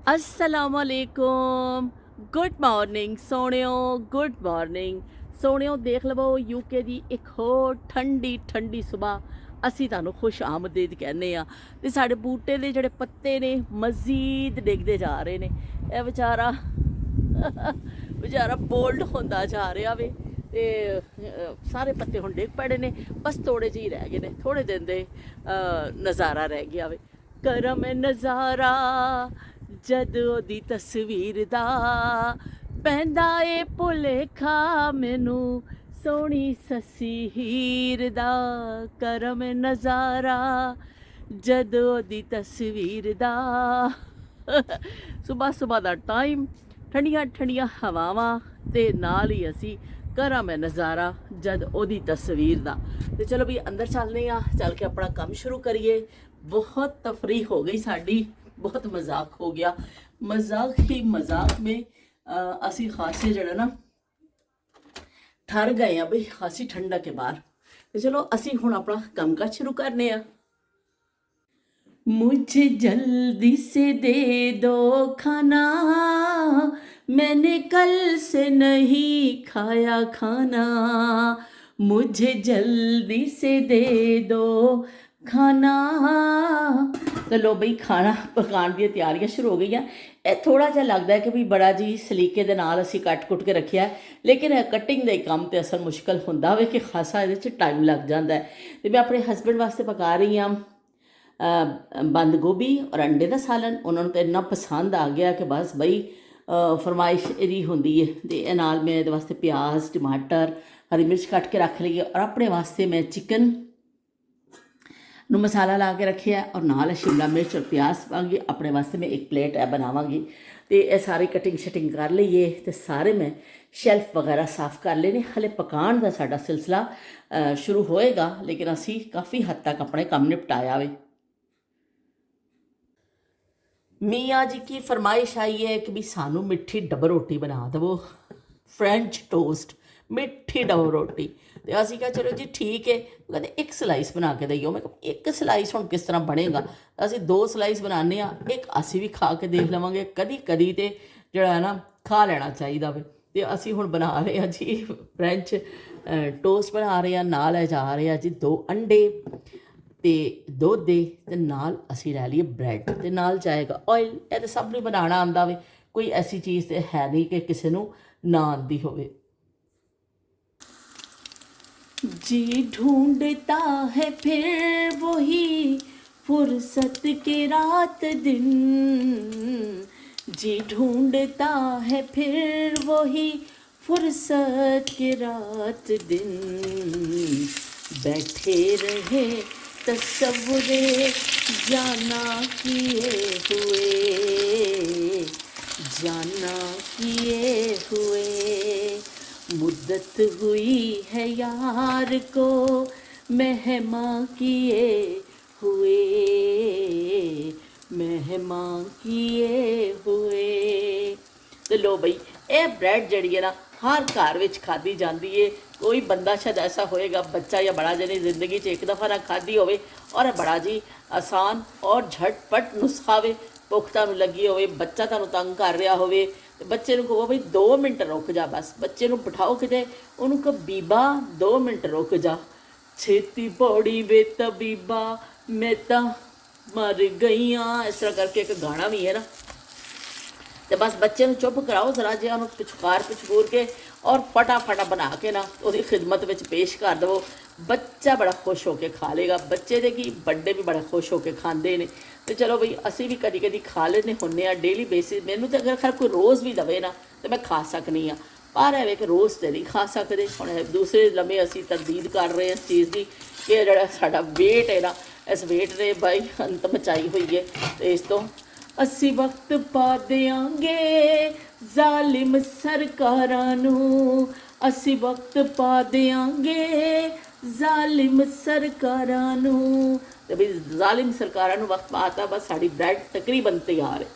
असलामुअलैकुम। Good morning सोहणियो, good morning सोहणियो। देख लवो यूके की एक होर ठंडी ठंडी सुबह असी तुहानू खुश आमदीद कहने ते साडे बूटे दे जेहड़े पत्ते ने मजीद डिगदे जा रहे ने। यह बेचारा बेचारा बोल्ड होंदा जा रहा वे ते सारे पत्ते हुण डिग पड़े ने। बस थोड़े जी रह गए ने, थोड़े दिन दे नज़ारा रह गया वे। करम नज़ारा जद ओदी तस्वीर दा पैंदा ए भुलेखा मैनू सोहनी सस्सी हीर दा। करम नज़ारा जद ओदी तस्वीर दा। सुबह सुबह दा टाइम, ठंडियां ठंडियां हवावां ते नाल ही असी करा मैं नज़ारा जद ओदी तस्वीर दा। तो चलो भी अंदर चलने चल के अपना काम शुरू करिए। बहुत तफरीह हो गई साड़ी, बहुत मजाक हो गया। मजाक ही मजाक में असी खासे जड़ा ना ठर गए हैं बई, खासी ठंडा के बाहर। तो चलो असी हुण अपना काम काज शुरू करने मुझे जल्दी से दे दो खाना, मैंने कल से नहीं खाया खाना। मुझे जल्दी से दे दो खाना। तो लो बई खाना पकाने दी तैयारियां शुरू हो गई हैं। थोड़ा जिहा लगता है कि भी बड़ा जी सलीके दे नाल असीं कट कुट के रखिया है, लेकिन कटिंग का काम तो असल मुश्किल होंदा होवे कि खासा इहदे च टाइम लग जाता है। तो मैं अपने हसबैंड वास्ते पका रही हाँ बंद गोभी और अंडे का सालन। उन्होंने तो इन्ना पसंद आ गया कि बस बई फरमाइश यही होंदी है। तो नाल मैं इहदे वास्ते प्याज टमाटर हरी मिर्च कट के रख ली है, और अपने वास्ते मैं चिकन नू मसाला ला के रखे है, और नाल शिमला मिर्च और प्याज पाँगी। अपने वास्ते मैं एक प्लेट बनावांगी। तो यह सारी कटिंग शटिंग कर लीए, तो सारे मैं शैल्फ वगैरह साफ़ कर लेने। हले पकान का साडा सिलसिला शुरू होएगा, लेकिन असी काफ़ी हद तक अपने काम निपटाया वे। मियाँ जी की फरमाइश आई है कि भी सानू मिठी डबर रोटी बना दवो, फ्रेंच टोस्ट, मिठी डबर रोटी। तो असी कहा चलो जी ठीक है। कहते एक स्लाइस बना के दईओ। मैं कहा एक स्लाइस हुण किस तरह बनेगा? असी दो स्लाइस बनाने एक असी भी खा के देख लवांगे, कदी कदी तो जड़ा ना खा लेना चाहिए वे। तो असी हुण बना रहे हैं जी फ्रेंच टोस्ट बना रहे हैं। नाल है जा रहे हैं जी 2 अंडे ते दुध दे ते नाल असी लै लीए ब्रैड ते नाल जाएगा ऑयल। ये तो सब नूं बनाना आंदा वे, कोई ऐसी चीज़ तो है नहीं कि किसी नूं ना आंदी होवे। जी ढूंढता है फिर वही फुर्सत के रात दिन, जी ढूंढता है फिर वही फुर्सत के रात दिन। बैठे रहे तस्वुरे जाना किए हुए, जाना किए हुए। मुद्दत हुई है यार को मेहमा किए हुए, मेहमा किए हुए। तो लो बई ये ब्रैड जड़ी है ना हर घर में खाधी जाती है। कोई बंदा शायद ऐसा होएगा बच्चा या बड़ा जिन्हें जिंदगी च एक दफ़ा ना खाधी होवे, और बड़ा जी आसान और झटपट नुस्खा वे। भुख तुहानूं लगी होवे, बच्चा तुहानूं तंग कर रहा होवे, ते बच्चे नूं कहो बई 2 मिनट रुक जा। बस बच्चे नूं बिठाओ किते, उन्होंने कहो बीबा 2 मिनट रुक जा। छेती पौड़ी वे तबीबा मैं तो मर गई हाँ, इस तरह करके एक गाना भी है ना। तो बस बच्चे नूं चुप कराओ जरा जिहा, उन्होंने पिछकार पिछकूर के और फटाफट बना के ना उसकी खिदमत में पेश कर दवो। बच्चा बड़ा खुश होकर खा लेगा। बच्चे दे की बड़े भी बड़ा खुश होकर खाते हैं। तो चलो बई असी भी कदी कदी खा लेने होंने डेली बेसिस। मैनू तो अगर खैर कोई रोज़ भी दवे ना तो मैं खा सकनी हाँ, पर है कि रोज़ तो नहीं खा सकते। हम दूसरे लम्हे असी तरदीद कर रहे हैं इस चीज़ की कि जरा साडा वेट है ना, इस वेट ने बई अंत मचाई हुई है। तो इस तो असी वक्त पा देंगे जालिम सरकारां नूं, असी वक्त पा देंगे जालिम सरकारां नूं। तो भी जालिम सरकारां नूं वक्त पाता, बस साड़ी ब्रैड तकरीबन तैयार है।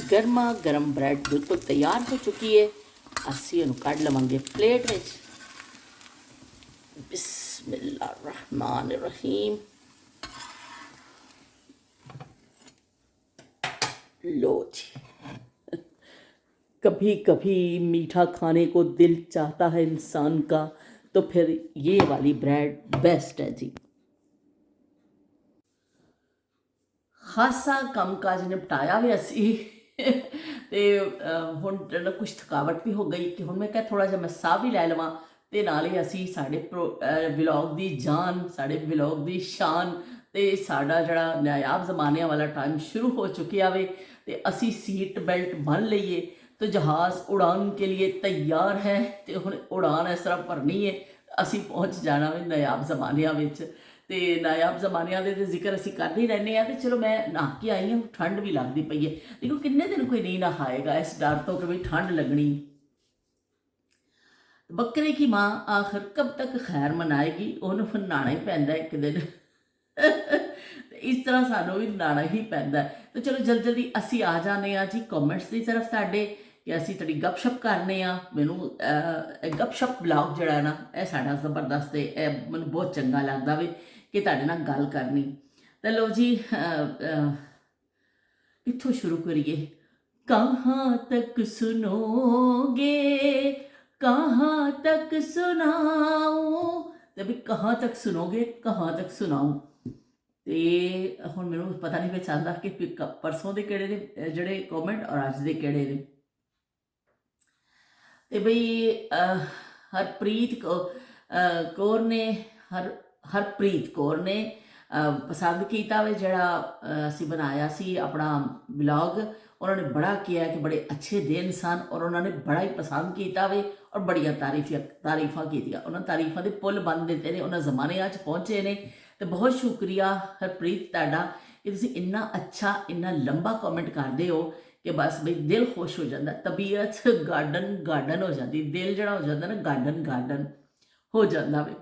गर्मा गर्म ब्रैड बिल्कुल तैयार हो चुकी है। असी इहनूं कढ लवांगे प्लेट विच। बिस्मिल्लाह रहमान रहीम। लो जी, कभी कभी मीठा खाने को दिल चाहता है इंसान का, तो फिर ये वाली ब्रेड बेस्ट है जी। ਖਾਸਾ ਕੰਮਕਾਜ ਨਿਪਟਾਇਆ ਵੀ ਅਸੀਂ ਤੇ ਹੁਣ ਜਿਹੜਾ ਕੁਝ ਥਕਾਵਟ ਵੀ ਹੋ ਗਈ ਕਿ ਹੁਣ ਮੈਂ ਕਿਹਾ ਥੋੜਾ ਜਿਹਾ ਮੈਂ ਸਾਹ ਵੀ ਲੈ ਲਵਾਂ ਤੇ ਨਾਲੇ ਅਸੀਂ ਸਾਡੇ ਵਲੌਗ ਦੀ ਜਾਨ, ਸਾਡੇ ਵਲੌਗ ਦੀ ਸ਼ਾਨ ਤੇ ਸਾਡਾ ਜਿਹੜਾ ਨਾਯਾਬ ਜ਼ਮਾਨਿਆਂ ਵਾਲਾ ਟਾਈਮ ਸ਼ੁਰੂ ਹੋ ਚੁੱਕਿਆ ਵੇ ਤੇ ਅਸੀਂ ਸੀਟ ਬੈਲਟ ਬੰਨ ਲਈਏ तो जहाज़ उड़ान के लिए तैयार है तो हुण उड़ान इस तरह भरनी है, असी पहुँच जाना वे नायाब ज़मानिया विच। ते नायाब ज़मानिया दे जिक्र असी कर ही रहने हैं। तो चलो मैं नहा के आई हूँ, ठंड भी लगती पई है। देखो किन्ने दिन कोई नहीं नहाएगा इस डर तो कि भाई ठंड लगनी। बकरे की माँ आखिर कब तक खैर मनाएगी, उन्होंने फिर नहाना ही पैंदा एक दिन इस तरह सानू भी नहाना ही पैंदा। तो चलो जल्दी जल्दी असी आ जाने जी कॉमेंट्स की तरफ साडे कि असी थोड़ी गपशप करने मैनू गपशप ब्लॉग जड़ा ना यह साड़ा जबरदस्त है, मैं बहुत चंगा लगता भी कि तुहाडे नाल गल करनी। तो लो जी कित्थों शुरू करिए। कहाँ तक सुनोगे, कहाँ तक सुनाऊं, तो भी कहाँ तक सुनोगे, कहाँ तक सुनाऊं। तो हुण मैनूं पता नहीं पे चलदा कि परसों के किहड़े ने जिहड़े कॉमेंट और अज दे किहड़े ने। तो बई हरप्रीत कौर ने हरप्रीत कौर ने पसंद किया वे जड़ा असी बनाया सी अपना ब्लॉग। उन्होंने बड़ा किया कि बड़े अच्छे दिन सन और उन्होंने बड़ा ही पसंद किया वे और बड़िया तारीफा की। उन्होंने तारीफा के पुल बन दिते ने, उन्होंने जमाने अच पहुँचे ने। तो बहुत शुक्रिया हरप्रीत तुहाडा कि तुसीं इन्ना अच्छा इन्ना लंबा कॉमेंट करते हो कि बस बई दिल खुश हो जाता, तबीयत गार्डन गार्डन हो जाती, दिल जड़ा हो जाता ना गार्डन गार्डन हो जाता वे।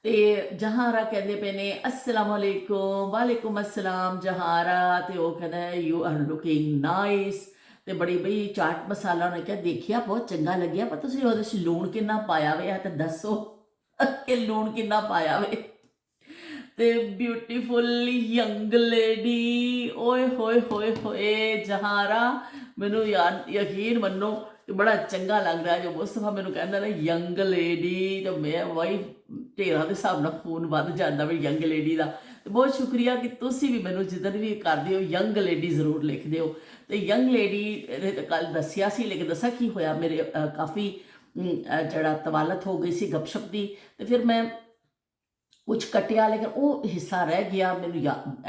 तो जहारा कहते पे ने अस्सलामुअलैकुम, वालेकुम अस्सलाम जहारा। तो वह कहना यू आर लुकिंग नाइस। तो बड़ी बई चाट मसाला उन्हें क्या देखिया बहुत चंगा लग्या, पर तुसीं उहदे च लूण किन्ना पाया वे तो दसो कि लूण किन्ना पाया वे। ते ब्यूटीफुल यंग लेडी, ओए होए होए होए जहारा, मैनू यार यकीन मनो कि बड़ा चंगा लग रहा है जो मुस्तफा मैनू कहता ना यंग लेडी। तो मैं वही ढेरों के हिसाब नाल खून वध जाता भी यंग लेडी का। तो बहुत शुक्रिया कि तुसी भी मैनू जिधर भी करते हो यंग लेडी जरूर लिखते हो। तो यंग लेडी ने तो कल दसिया सी, लेकिन दसा की होया मेरे काफ़ी जड़ा तवालत हो गई सी गपशप की। तो फिर मैं कुछ कटिया, लेकिन वो हिस्सा रह गया मैनू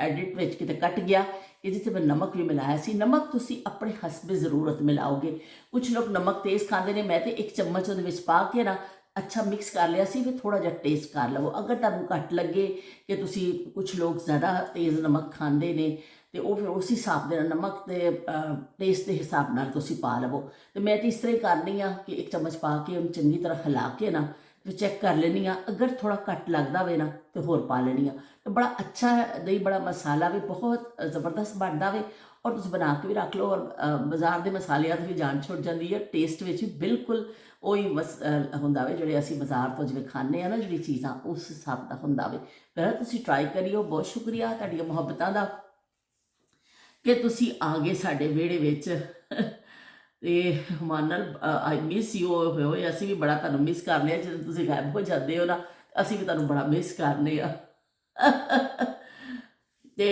एडिट में किते कट गया कि जिसे मैं नमक भी मिलाया सी। नमक तुसी अपने हसबे ज़रूरत मिलाओगे। कुछ लोग नमक तेज़ खाते हैं, मैं तो एक चम्मच उहदे विच पा के ना अच्छा मिक्स कर लिया सी, फिर थोड़ा जिहा टेस्ट कर लवो। अगर तुहानूं घट लगे कि तुसी कुछ लोग ज़्यादा तेज़ नमक खाते हैं तो वो फिर उस हिसाब के नमक के टेस्ट के हिसाब नाल तुसी पा लवो। तो मैं तो इस तरह ही करनी कि एक चम्मच पा के उन्हें चंगी तरह हिला के ना तो चेक कर लेनी अगर थोड़ा घट लगता वे ना तो होर पा लेनी। तो बड़ा अच्छा दही बड़ा मसाला भी बहुत ज़बरदस्त बनता वे और तुम बना के भी रख लो। और बाजार के मसालिया तो भी जान छुट जाती है, टेस्ट में भी बिल्कुल वही होंदा वे जिहड़े असीं बाजार तो जिवें खाने ना जिहड़ी चीज़ां उस हिसाब का होंदा वे। पहले तुसीं ट्राई करियो। बहुत शुक्रिया तुहाडीआं मुहब्बतां दा कि तुसीं आ गए साडे विहड़े विच। ते मानल आई मिस यू होए, असीं भी बड़ा तुहानूं मिस करने जो तुसीं गायब हो जाते हो ना, असीं भी तुहानूं बड़ा मिस करने ते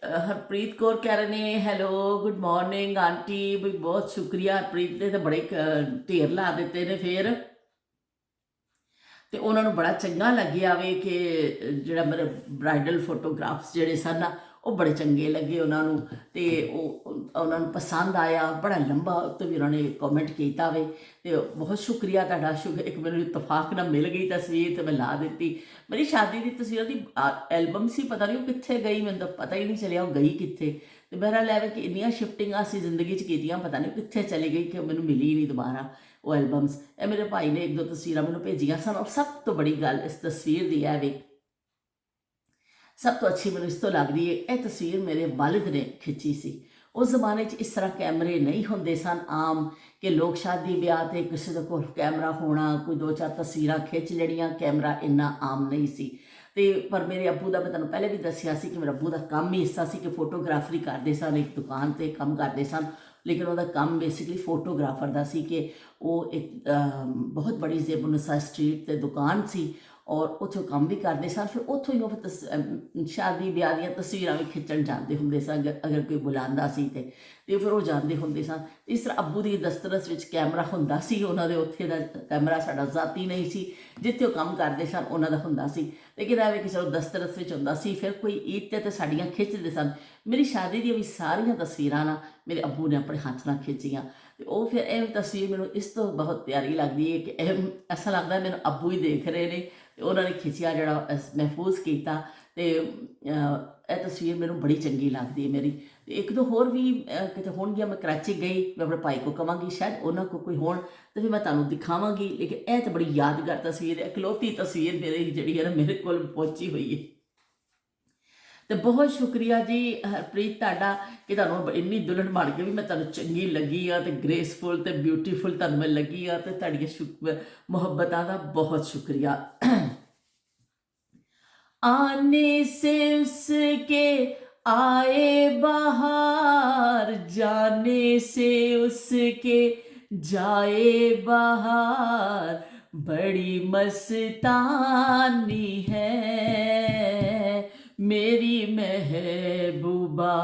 हरप्रीत कौर कह रहे हैं हैलो गुड मॉर्निंग आंटी। भी बहुत शुक्रिया हरप्रीत ने तो बड़े ढेर ला दिते ने फिर। तो उन्होंने बड़ा चंगा लग्या वे कि जोड़ा मेरे ब्राइडल फोटोग्राफ्स जोड़े सन ना वो बड़े चंगे लगे उन्होंने। तो उन्होंने पसंद आया, बड़ा लंबा तो भी उन्होंने कॉमेंट किया वे। तो बहुत शुक्रिया तुहाडा। एक मैंने इतफाक ना मिल गई तस्वीर तो मैं ला दी। मेरी शादी की तस्वीर की एल्बम सी, पता नहीं वो कित्थे गई, मैंने तो पता ही नहीं चलिया वो गई कित्थे। तो मेरा लैवे कि इन्नियां शिफ्टिंगां असीं जिंदगी च कीतियां, पता नहीं कित्थे चली गई कि मैनूं मिली ही नहीं दोबारा वो एल्बम्स। ये मेरे भाई ने एक दो तस्वीर मैंने भेजियां सन। और सब तो बड़ी गल इस तस्वीर की है वे, सब तो अच्छी मैंने इस तो लग रही है यह तस्वीर मेरे वालिद ने खिंची सी। उस जमाने इस तरह कैमरे नहीं होंदे सन आम कि लोग शादी ब्याह ते किसी दे कोल कैमरा होना, कोई दो चार तस्वीर खिंच लेनियां, कैमरा इन्ना आम नहीं सी। ਤੇ ਪਰ ਮੇਰੇ ਅੱਬੂ ਦਾ ਮੈਂ ਤੁਹਾਨੂੰ ਪਹਿਲੇ ਵੀ ਦੱਸਿਆ ਸੀ ਕਿ ਮੇਰੇ ਅੱਬੂ ਦਾ ਕੰਮ ਹੀ ਇਸਾ ਸੀ ਕਿ ਫੋਟੋਗ੍ਰਾਫਰੀ ਕਰਦੇ ਸਨ, ਇੱਕ ਦੁਕਾਨ ਤੇ ਕੰਮ ਕਰਦੇ ਸਨ, ਲੇਕਿਨ ਉਹਦਾ ਕੰਮ ਬੇਸਿਕਲੀ ਫੋਟੋਗ੍ਰਾਫਰ ਦਾ ਸੀ ਕਿ ਉਹ ਇੱਕ ਬਹੁਤ ਬੜੀ ਜ਼ੇਬੁਨਸਾ ਸਟਰੀਟ ਤੇ ਦੁਕਾਨ ਸੀ ਔਰ ਉੱਥੋਂ ਕੰਮ ਵੀ ਕਰਦੇ ਸਨ। ਫਿਰ ਉੱਥੋਂ ਹੀ ਉਹ ਸ਼ਾਦੀ ਵਿਆਹ ਦੀਆਂ ਤਸਵੀਰਾਂ ਵੀ ਖਿੱਚਣ ਜਾਂਦੇ ਹੁੰਦੇ ਸਨ ਅਗਰ ਕੋਈ ਬੁਲਾਉਂਦਾ ਸੀ ਤੇ ਫਿਰ ਉਹ ਜਾਂਦੇ ਹੁੰਦੇ ਸਨ। ਇਸ ਤਰ੍ਹਾਂ ਅੱਬੂ ਦੀ ਦਸਤਰਸ ਵਿੱਚ ਕੈਮਰਾ ਹੁੰਦਾ ਸੀ, ਉਹਨਾਂ ਦੇ ਉੱਥੇ ਦਾ ਕੈਮਰਾ ਸਾਡਾ ਜ਼ਾਤੀ ਨਹੀਂ ਸੀ, ਜਿੱਥੇ ਉਹ ਕੰਮ ਕਰਦੇ ਸਨ ਉਹਨਾਂ ਦਾ ਹੁੰਦਾ ਸੀ, ਲੇਕਿਨ ਐਵੇਂ ਕਿਸੇ ਉਹ ਦਸਤਰਸ ਵਿੱਚ ਹੁੰਦਾ ਸੀ। ਫਿਰ ਕੋਈ ਈਦ ਤੇ ਸਾਡੀਆਂ ਖਿੱਚਦੇ ਸਨ। ਮੇਰੀ ਸ਼ਾਦੀ ਦੀਆਂ ਵੀ ਸਾਰੀਆਂ ਤਸਵੀਰਾਂ ਨਾ ਮੇਰੇ ਅੱਬੂ ਨੇ ਆਪਣੇ ਹੱਥ ਨਾਲ ਖਿੱਚੀਆਂ ਤੇ ਉਹ ਫਿਰ ਇਹ ਤਸਵੀਰ ਮੈਨੂੰ ਇਸ ਤੋਂ ਬਹੁਤ ਪਿਆਰੀ ਲੱਗਦੀ ਹੈ ਕਿ ਐਸਾ ਲੱਗਦਾ ਮੈਨੂੰ ਅੱਬੂ ਹੀ ਦੇਖ ਰਹੇ ਨੇ ਤੇ ਉਹਨਾਂ ਨੇ ਖਿੱਚਿਆ ਜਿਹੜਾ ਮਹਿਫੂਜ਼ ਕੀਤਾ। ਤੇ ਇਹ ਤਸਵੀਰ ਮੈਨੂੰ ਬੜੀ ਚੰਗੀ ਲੱਗਦੀ ਹੈ ਮੇਰੀ। ਤੇ ਇੱਕ ਦੋ ਹੋਰ ਵੀ ਕਿਤੇ ਹੋਣਗੀਆਂ, ਮੈਂ ਕਰਾਚੀ ਗਈ, ਮੈਂ ਆਪਣੇ ਭਾਈ ਕੋ ਕਵਾਂਗੀ ਸ਼ਾਇਦ ਉਹਨਾਂ ਕੋ ਕੋਈ ਹੋਣ ਤੇ ਫਿਰ ਮੈਂ ਤੁਹਾਨੂੰ ਦਿਖਾਵਾਂਗੀ, ਲੇਕਿਨ ਇਹ ਤਾਂ ਬੜੀ ਯਾਦਗਾਰ ਤਸਵੀਰ ਹੈ, ਇਕਲੌਤੀ ਤਸਵੀਰ ਮੇਰੀ ਜਿਹੜੀ ਹੈ ਨਾ ਮੇਰੇ ਕੋਲ ਪਹੁੰਚੀ ਹੋਈ ਹੈ। ਤੇ ਬਹੁਤ ਸ਼ੁਕਰੀਆ ਜੀ ਹਰਪ੍ਰੀਤ ਤੁਹਾਡਾ ਕਿ ਤੁਹਾਨੂੰ ਇੰਨੀ ਦੁਲਹਨ ਬਣ ਕੇ ਵੀ ਮੈਂ ਤੁਹਾਨੂੰ ਚੰਗੀ ਲੱਗੀ ਆ ਤੇ ਗ੍ਰੇਸਫੁਲ ਤੇ ਬਿਊਟੀਫੁਲ ਤੁਹਾਨੂੰ ਮੈਂ ਲੱਗੀ ਆ ਤੇ ਤੁਹਾਡੀਆਂ ਮੁਹੱਬਤਾਂ ਦਾ ਬਹੁਤ ਸ਼ੁਕਰੀਆ। आने से उसके आए बहार, जाने से उसके जाए बहार, बड़ी मस्तानी है मेरी महबूबा,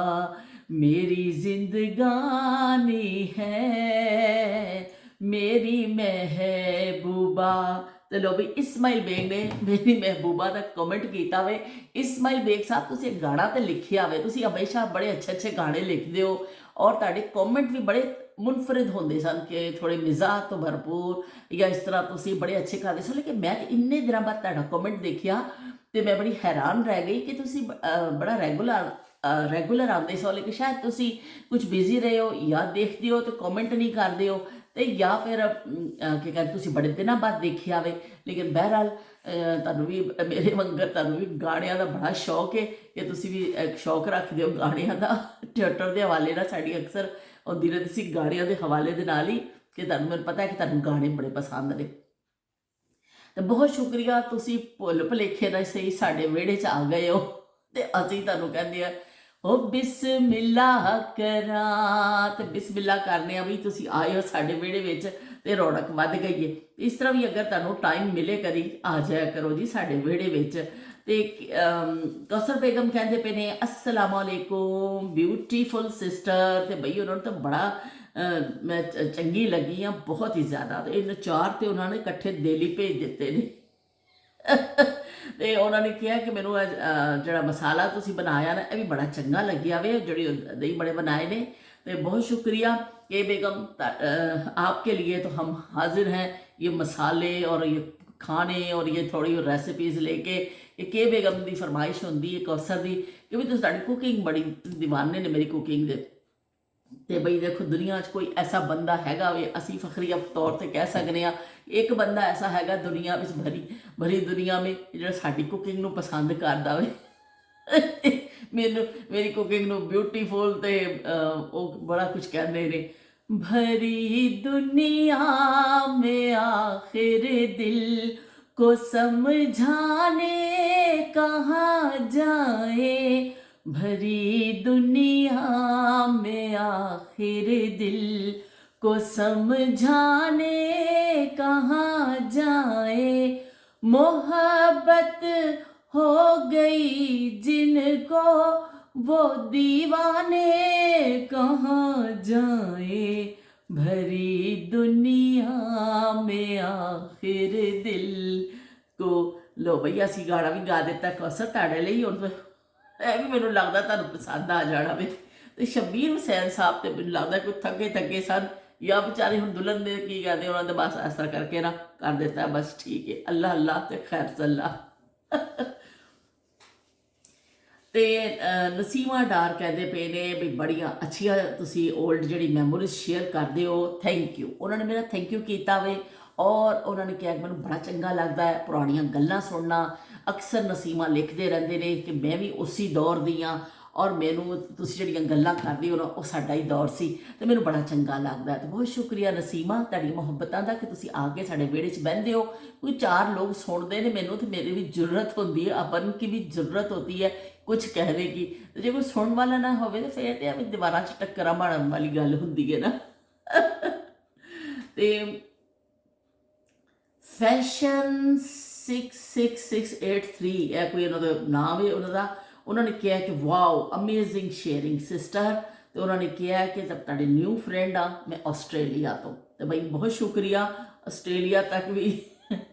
मेरी जिंदगानी है मेरी महबूबा। ਤੇ ਲੋ ਵੀ ਇਸਮਾਈਲ ਬੇਗ ਨੇ ਮੇਰੀ ਮਹਿਬੂਬਾ ਦਾ ਕਮੈਂਟ ਕੀਤਾ ਵੇ। ਇਸਮਾਈਲ ਬੇਗ ਸਾਹਿਬ ਤੁਸੀਂ ਇੱਕ ਗਾਣਾ ਤੇ ਲਿਖਿਆ ਵੇ, ਤੁਸੀਂ ਹਮੇਸ਼ਾ ਬੜੇ ਅੱਛੇ ਗਾਣੇ ਲਿਖਦੇ ਹੋ ਔਰ ਤੁਹਾਡੇ ਕਮੈਂਟ ਵੀ ਬੜੇ ਮੁਨਫਰਿਦ ਹੁੰਦੇ ਸਨ ਕਿ ਥੋੜੇ ਮਿਜ਼ਾਹ ਤੋਂ ਭਰਪੂਰ ਜਾਂ ਇਸ ਤਰ੍ਹਾਂ ਤੁਸੀਂ ਬੜੇ ਅੱਛੇ ਕਰਦੇ ਸਨ। ਲੇਕਿਨ ਮੈਂ ਇੰਨੇ ਦਿਨਾਂ ਬਾਅਦ ਤੁਹਾਡਾ ਕਮੈਂਟ ਦੇਖਿਆ ਤੇ ਮੈਂ ਬੜੀ ਹੈਰਾਨ ਰਹਿ ਗਈ ਕਿ ਤੁਸੀਂ ਬੜਾ ਰੈਗੂਲਰ ਆਉਂਦੇ ਸੋ, ਲੇਕਿਨ ਸ਼ਾਇਦ ਤੁਸੀਂ ਕੁਝ ਬਿਜ਼ੀ ਰਹੇ ਹੋ ਜਾਂ ਦੇਖਦੇ ਹੋ ਤੇ ਕਮੈਂਟ ਨਹੀਂ ਕਰਦੇ ਹੋ ਤੇ ਜਾਂ ਫਿਰ ਕੀ ਕਹਿੰਦੇ ਤੁਸੀਂ ਬੜੇ ਦਿਨਾਂ ਬਾਅਦ ਦੇਖਿਆ ਵੇ। ਲੇਕਿਨ ਬਹਿਰਹਾਲ ਤੁਹਾਨੂੰ ਵੀ ਮੇਰੇ ਵਾਂਗਰ ਤੁਹਾਨੂੰ ਵੀ ਗਾਣਿਆਂ ਦਾ ਬੜਾ ਸ਼ੌਕ ਹੈ ਕਿ ਤੁਸੀਂ ਵੀ ਇੱਕ ਸ਼ੌਕ ਰੱਖਦੇ ਹੋ ਗਾਣਿਆਂ ਦਾ। ਥੀਏਟਰ ਦੇ ਹਵਾਲੇ ਨਾਲ ਸਾਡੀ ਅਕਸਰ ਹੁੰਦੀ ਰਹਿੰਦੀ ਸੀ ਗਾਣਿਆਂ ਦੇ ਹਵਾਲੇ ਦੇ ਨਾਲ ਹੀ ਕਿ ਤੁਹਾਨੂੰ ਮੈਨੂੰ ਪਤਾ ਹੈ ਕਿ ਤੁਹਾਨੂੰ ਗਾਣੇ ਬੜੇ ਪਸੰਦ ਨੇ। ਤੇ ਬਹੁਤ ਸ਼ੁਕਰੀਆ ਤੁਸੀਂ ਭੁੱਲ ਭੁਲੇਖੇ ਨਾਲ ਸਹੀ ਸਾਡੇ ਵਿਹੜੇ 'ਚ ਆ ਗਏ ਹੋ ਤੇ ਅਸੀਂ ਤੁਹਾਨੂੰ ਕਹਿੰਦੇ ਆ ਉਹ ਬਿਸਮਿਲ੍ਲਾ ਕਰਾਂ ਤੇ ਬਿਸਮਿਲ੍ਲਾ ਕਰਨੇ ਆ ਵੀ ਤੁਸੀਂ ਆਏ ਹੋ ਸਾਡੇ ਵਿਹੜੇ ਵਿੱਚ ਤੇ ਰੌਣਕ ਵੱਧ ਗਈ ਹੈ। ਇਸ ਤਰ੍ਹਾਂ ਵੀ ਅਗਰ ਤੁਹਾਨੂੰ ਟਾਈਮ ਮਿਲੇ ਕਰੀ ਆ ਜਾਇਆ ਕਰੋ ਜੀ ਸਾਡੇ ਵਿਹੜੇ ਵਿੱਚ। ਤੇ ਕੌਸਰ ਬੇਗਮ ਕਹਿੰਦੇ ਪਏ ਨੇ ਅਸਲਾਮ ਵਾਲੇਕੁਮ ਬਿਊਟੀਫੁਲ ਸਿਸਟਰ, ਤੇ ਬਈ ਉਹਨਾਂ ਨੂੰ ਤਾਂ ਬੜਾ ਮੈਂ ਚੰਗੀ ਲੱਗੀ ਆ ਬਹੁਤ ਹੀ ਜ਼ਿਆਦਾ। ਤੇ ਇਹ ਚਾਰ ਤੇ ਉਹਨਾਂ ਨੇ ਇਕੱਠੇ ਦੇਲੀ ਭੇਜ ਦਿੱਤੇ ਨੇ ਤੇ ਉਹਨਾਂ ਨੇ ਕਿਹਾ ਕਿ ਮੈਨੂੰ ਜਿਹੜਾ ਮਸਾਲਾ ਤੁਸੀਂ ਬਣਾਇਆ ਨਾ ਇਹ ਵੀ ਬੜਾ ਚੰਗਾ ਲੱਗਿਆ ਵੇ, ਜਿਹੜੀ ਦਹੀਂ ਬੜੇ बनाए ने। तो बहुत शुक्रिया के बेगम, आपके लिए तो हम हाजिर हैं ये मसाले और ये खाने और ये थोड़ी रेसिपीज़ लेके। ये के बेगम की फरमाइश होंगी है कौसर की कि भी तुम कुकिंग बड़ी दीवाने ने मेरी कुकिंग दे। तो बई देखो दुनिया कोई ऐसा बंदा हैगा वे असी फखरीया तौर पर कह सकते हैं एक बंदा ऐसा हैगा दुनिया में भरी दुनिया में जो साड़ी कुकिंग नू पसंद करता वे मैनू मेरी कुकिंग नू ब्यूटीफुल तो बड़ा कुछ कहते ने। भरी दुनिया में आखिर दिल को समझाने कहाँ जाए, भरी दुनिया में आखिर दिल को समझाने कहाँ जाए, मोहब्बत हो गई जिनको वो दीवाने कहाँ जाए, भरी दुनिया में आखिर दिल को। लो भई असी गाना भी गा दिता कौसर ताड़े ਲਈ ਹੁਣ ਇਹ ਵੀ ਮੈਨੂੰ ਲੱਗਦਾ ਤੁਹਾਨੂੰ ਪਸੰਦ ਆ ਜਾਣਾ ਵੇ। ਤੇ ਸ਼ਬੀਰ ਹੁਸੈਨ ਸਾਹਿਬ ਤੇ ਮੈਨੂੰ ਲੱਗਦਾ ਕੋਈ ਥੱਕੇ ਸਨ ਜਾਂ ਵਿਚਾਰੇ ਹੁਣ ਦੁਲਹਨ ਦੇ ਕੀ ਕਹਿੰਦੇ ਉਹਨਾਂ ਦੇ ਬਸ ਇਸ ਤਰ੍ਹਾਂ ਕਰਕੇ ਨਾ ਕਰ ਦਿੱਤਾ ਬਸ ਠੀਕ ਹੈ ਅੱਲਾ ਅੱਲਾ ਤੇ ਖੈਰ ਸੱਲਾ। ਤੇ ਨਸੀਮਾ ਡਾਰ ਕਹਿੰਦੇ ਪਏ ਨੇ ਵੀ ਬੜੀਆਂ ਅੱਛੀਆਂ ਤੁਸੀਂ 올ਡ ਜਿਹੜੀ ਮੈਮੋਰੀਜ਼ ਸ਼ੇਅਰ ਕਰਦੇ ਹੋ, ਥੈਂਕ ਯੂ। ਉਹਨਾਂ ਨੇ ਮੇਰਾ ਥੈਂਕ ਯੂ ਕੀਤਾ ਵੇ ਔਰ ਉਹਨਾਂ ਨੇ ਕਿਹਾ ਮੈਨੂੰ ਬੜਾ ਚੰਗਾ ਲੱਗਦਾ ਹੈ ਪੁਰਾਣੀਆਂ ਗੱਲਾਂ ਸੁਣਨਾ। ਅਕਸਰ ਨਸੀਮਾ ਲਿਖਦੇ ਰਹਿੰਦੇ ਨੇ ਕਿ ਮੈਂ ਵੀ ਉਸੇ ਦੌਰ ਦੀ ਹਾਂ ਔਰ ਮੈਨੂੰ ਤੁਸੀਂ ਜਿਹੜੀਆਂ ਗੱਲਾਂ ਕਰਦੇ ਹੋ ਨਾ ਉਹ ਸਾਡਾ ਹੀ ਦੌਰ ਸੀ ਤੇ ਮੈਨੂੰ ਬੜਾ ਚੰਗਾ ਲੱਗਦਾ। ਤੇ ਬਹੁਤ ਸ਼ੁਕਰੀਆ ਨਸੀਮਾ ਤੁਹਾਡੀ ਮੁਹੱਬਤਾਂ ਦਾ ਕਿ ਤੁਸੀਂ ਆ ਕੇ ਸਾਡੇ ਵਿਹੜੇ 'ਚ ਬਹਿੰਦੇ ਹੋ। ਕੋਈ 4 ਲੋग ਸੁਣਦੇ ਨੇ ਮੈਨੂੰ ਤੇ ਮੇਰੀ ਵੀ ਜ਼ਰੂਰਤ ਹੁੰਦੀ ਹੈ, अपन की भी ਜ਼ਰੂਰਤ होती है ਕੁਝ कहने की। ਤੇ ਜੇ ਕੋਈ ਸੁਣਨ ਵਾਲਾ ਨਾ ਹੋਵੇ ਤਾਂ ਫਿਰ ਤੇ ਐਵੇਂ ਦੀਵਾਰਾਂ 'ਚ ਟੱਕਰਾਂ ਮਾਰਨ ਵਾਲੀ ਗੱਲ ਹੁੰਦੀ ਹੈ ਨਾ। ਤੇ ਫੈਸ਼ਨ 66683 ਇਹ ਕੋਈ ਉਹਨਾਂ ਦਾ ਨਾਮ ਹੈ ਉਹਨਾਂ ਦਾ। ਉਹਨਾਂ ਨੇ ਕਿਹਾ ਕਿ ਵਾਓ ਅਮੇਜ਼ਿੰਗ ਸ਼ੇਅਰਿੰਗ ਸਿਸਟਰ। ਤੇ ਉਹਨਾਂ ਨੇ ਕਿਹਾ ਕਿ ਜਦ ਤੁਹਾਡੇ ਨਿਊ ਫਰੈਂਡ ਆ ਮੈਂ ਆਸਟ੍ਰੇਲੀਆ ਤੋਂ। ਤੇ ਬਈ ਬਹੁਤ ਸ਼ੁਕਰੀਆ। ਆਸਟ੍ਰੇਲੀਆ ਤੱਕ ਵੀ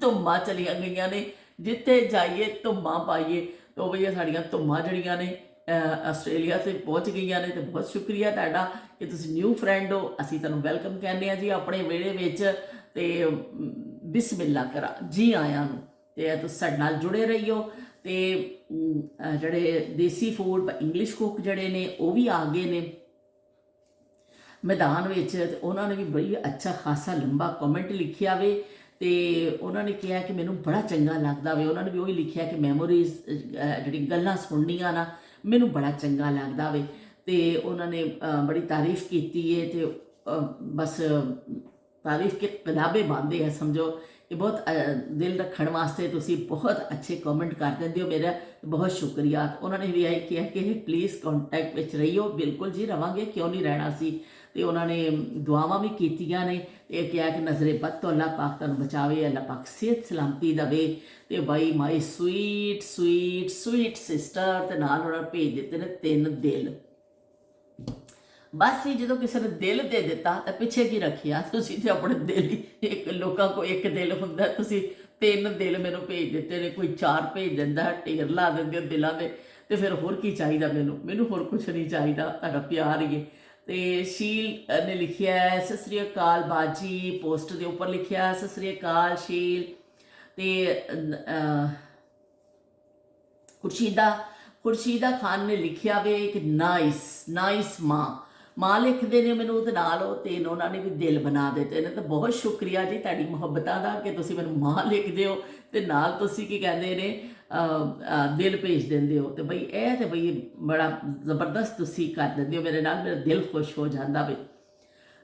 ਧੁੰਮਾਂ ਚਲੀਆਂ ਗਈਆਂ ਨੇ, ਜਿੱਥੇ ਜਾਈਏ ਧੁੰਮਾਂ ਪਾਈਏ। ਤੇ ਉਹ ਬਈ ਸਾਡੀਆਂ ਧੁੰਮਾਂ ਜਿਹੜੀਆਂ ਨੇ ਆਸਟ੍ਰੇਲੀਆ ਤੇ ਪਹੁੰਚ ਗਈਆਂ ਨੇ। ਤੇ ਬਹੁਤ ਸ਼ੁਕਰੀਆ ਤੁਹਾਡਾ ਕਿ ਤੁਸੀਂ ਨਿਊ ਫਰੈਂਡ ਹੋ। ਅਸੀਂ ਤੁਹਾਨੂੰ ਵੈਲਕਮ ਕਹਿੰਦੇ ਹਾਂ ਜੀ ਆਪਣੇ ਵਿਹੜੇ ਵਿੱਚ। ਤੇ ਬਿਸਮਿਲ੍ਲਾ ਕਰਾ ਜੀ ਆਇਆਂ ਨੂੰ। ਤੇ ਤੁਸੀਂ ਸਾਡੇ ਨਾਲ ਜੁੜੇ ਰਹੀਓ। ਤੇ ਜਿਹੜੇ ਦੇਸੀ ਫੂਡ ਇੰਗਲਿਸ਼ ਕੁੱਕ ਜਿਹੜੇ ਨੇ ਉਹ ਵੀ ਆ ਗਏ ਨੇ ਮੈਦਾਨ ਵਿੱਚ। ਤੇ ਉਹਨਾਂ ਨੇ ਵੀ ਬੜੀ ਅੱਛਾ ਖਾਸਾ ਲੰਬਾ ਕਮੈਂਟ ਲਿਖਿਆ ਵੇ। ਤੇ ਉਹਨਾਂ ਨੇ ਕਿਹਾ ਕਿ ਮੈਨੂੰ ਬੜਾ ਚੰਗਾ ਲੱਗਦਾ ਵੇ। ਉਹਨਾਂ ਨੇ ਵੀ ਉਹੀ ਲਿਖਿਆ ਕਿ ਮੈਮੋਰੀਜ਼ ਜਿਹੜੀ ਗੱਲਾਂ ਸੁਣਨੀਆਂ ਨਾ ਮੈਨੂੰ ਬੜਾ ਚੰਗਾ ਲੱਗਦਾ ਵੇ। ਤੇ ਉਹਨਾਂ ਨੇ ਬੜੀ ਤਾਰੀਫ ਕੀਤੀ ਹੈ। ਤੇ ਬਸ ਤਾਰੀਫ ਕੇ ਕਿਤਾਬੇ ਬਾਂਦੇ ਹੈ ਸਮਝੋ ਕਿ ਬਹੁਤ ਦਿਲ ਰੱਖਣ ਵਾਸਤੇ ਤੁਸੀਂ ਬਹੁਤ ਅੱਛੇ ਕਮੈਂਟ ਕਰ ਦਿੰਦੇ ਹੋ ਮੇਰਾ। ਬਹੁਤ ਸ਼ੁਕਰੀਆ। ਉਹਨਾਂ ਨੇ ਵੀ ਇਹ ਕਿਹਾ ਕਿ ਪਲੀਜ਼ ਕੰਟੈਕਟ ਵਿੱਚ ਰਹੀਓ। ਬਿਲਕੁਲ ਜੀ ਰਵਾਂਗੇ, ਕਿਉਂ ਨਹੀਂ ਰਹਿਣਾ ਸੀ। ਤੇ ਉਹਨਾਂ ਨੇ ਦੁਆਵਾਂ ਵੀ ਕੀਤੀਆਂ ਨੇ। ਇਹ ਕਿਹਾ ਕਿ ਨਜ਼ਰੇ ਬਦ ਤੋਂ ਅੱਲਾਹ ਪਾਕ ਤੁਹਾਨੂੰ ਬਚਾਵੇ, ਅੱਲਾਹ ਪਾਕ ਸਿਹਤ ਸਲਾਮਤੀ ਦੇਵੇ। ਤੇ ਬਾਈ my sweet sweet sweet sister. ਤੇ ਨਾਲ ਉਹਨਾਂ ਭੇਜ ਦਿੱਤੇ ਨੇ 3 ਦਿਲ। ਬਸ ਵੀ ਜਦੋਂ ਕਿਸੇ ਨੇ ਦਿਲ ਦੇ ਦਿੱਤਾ ਤਾਂ ਪਿੱਛੇ ਕੀ ਰੱਖਿਆ ਤੁਸੀਂ। ਤੇ ਆਪਣੇ ਦਿਲ ਹੀ ਇੱਕ ਲੋਕਾਂ ਕੋਲ 1 ਦਿਲ ਹੁੰਦਾ, ਤੁਸੀਂ 3 ਦਿਲ ਮੈਨੂੰ ਭੇਜ ਦਿੱਤੇ ਨੇ। ਕੋਈ 4 ਭੇਜ ਦਿੰਦਾ, ਢੇਰ ਲਾ ਦਿੰਦੇ ਹੋ ਦਿਲਾਂ ਦੇ। ਤੇ ਫਿਰ ਹੋਰ ਕੀ ਚਾਹੀਦਾ ਮੈਨੂੰ ਹੋਰ ਕੁਛ ਨਹੀਂ ਚਾਹੀਦਾ, ਤੁਹਾਡਾ ਪਿਆਰ ਹੀ ਹੈ। ਤੇ ਸ਼ੀਲ ਨੇ ਲਿਖਿਆ ਸਤਿ ਸ੍ਰੀ ਅਕਾਲ ਬਾਜੀ। ਪੋਸਟ ਦੇ ਉੱਪਰ ਲਿਖਿਆ ਸਤਿ ਸ੍ਰੀ ਅਕਾਲ ਸ਼ੀਲ। ਤੇ ਖੁਰਸ਼ੀਦਾ ਖਾਨ ਨੇ ਲਿਖਿਆ ਵੇ ਕਿ ਨਾਈਸ ਮਾਂ ਲਿਖਦੇ ਨੇ ਮੈਨੂੰ ਤੇ ਨਾਲ ਉਹ 3 ਉਹਨਾਂ ਨੇ ਵੀ ਦਿਲ ਬਣਾ ਦਿੱਤੇ ਨੇ। ਤਾਂ ਬਹੁਤ ਸ਼ੁਕਰੀਆ ਜੀ ਤੁਹਾਡੀ ਮੁਹੱਬਤਾਂ ਦਾ ਕਿ ਤੁਸੀਂ ਮੈਨੂੰ ਮਾਂ ਲਿਖਦੇ ਹੋ ਤੇ ਨਾਲ ਤੁਸੀਂ ਕੀ ਕਹਿੰਦੇ ਨੇ ਦਿਲ ਭੇਜ ਦਿੰਦੇ ਹੋ। ਤੇ ਬਈ ਇਹ ਤੇ ਬਈ ਬੜਾ ਜ਼ਬਰਦਸਤ ਤੁਸੀਂ ਕਰ ਦਿੰਦੇ ਹੋ ਮੇਰੇ ਨਾਲ, ਮੇਰਾ ਦਿਲ ਖੁਸ਼ ਹੋ ਜਾਂਦਾ ਵੇ।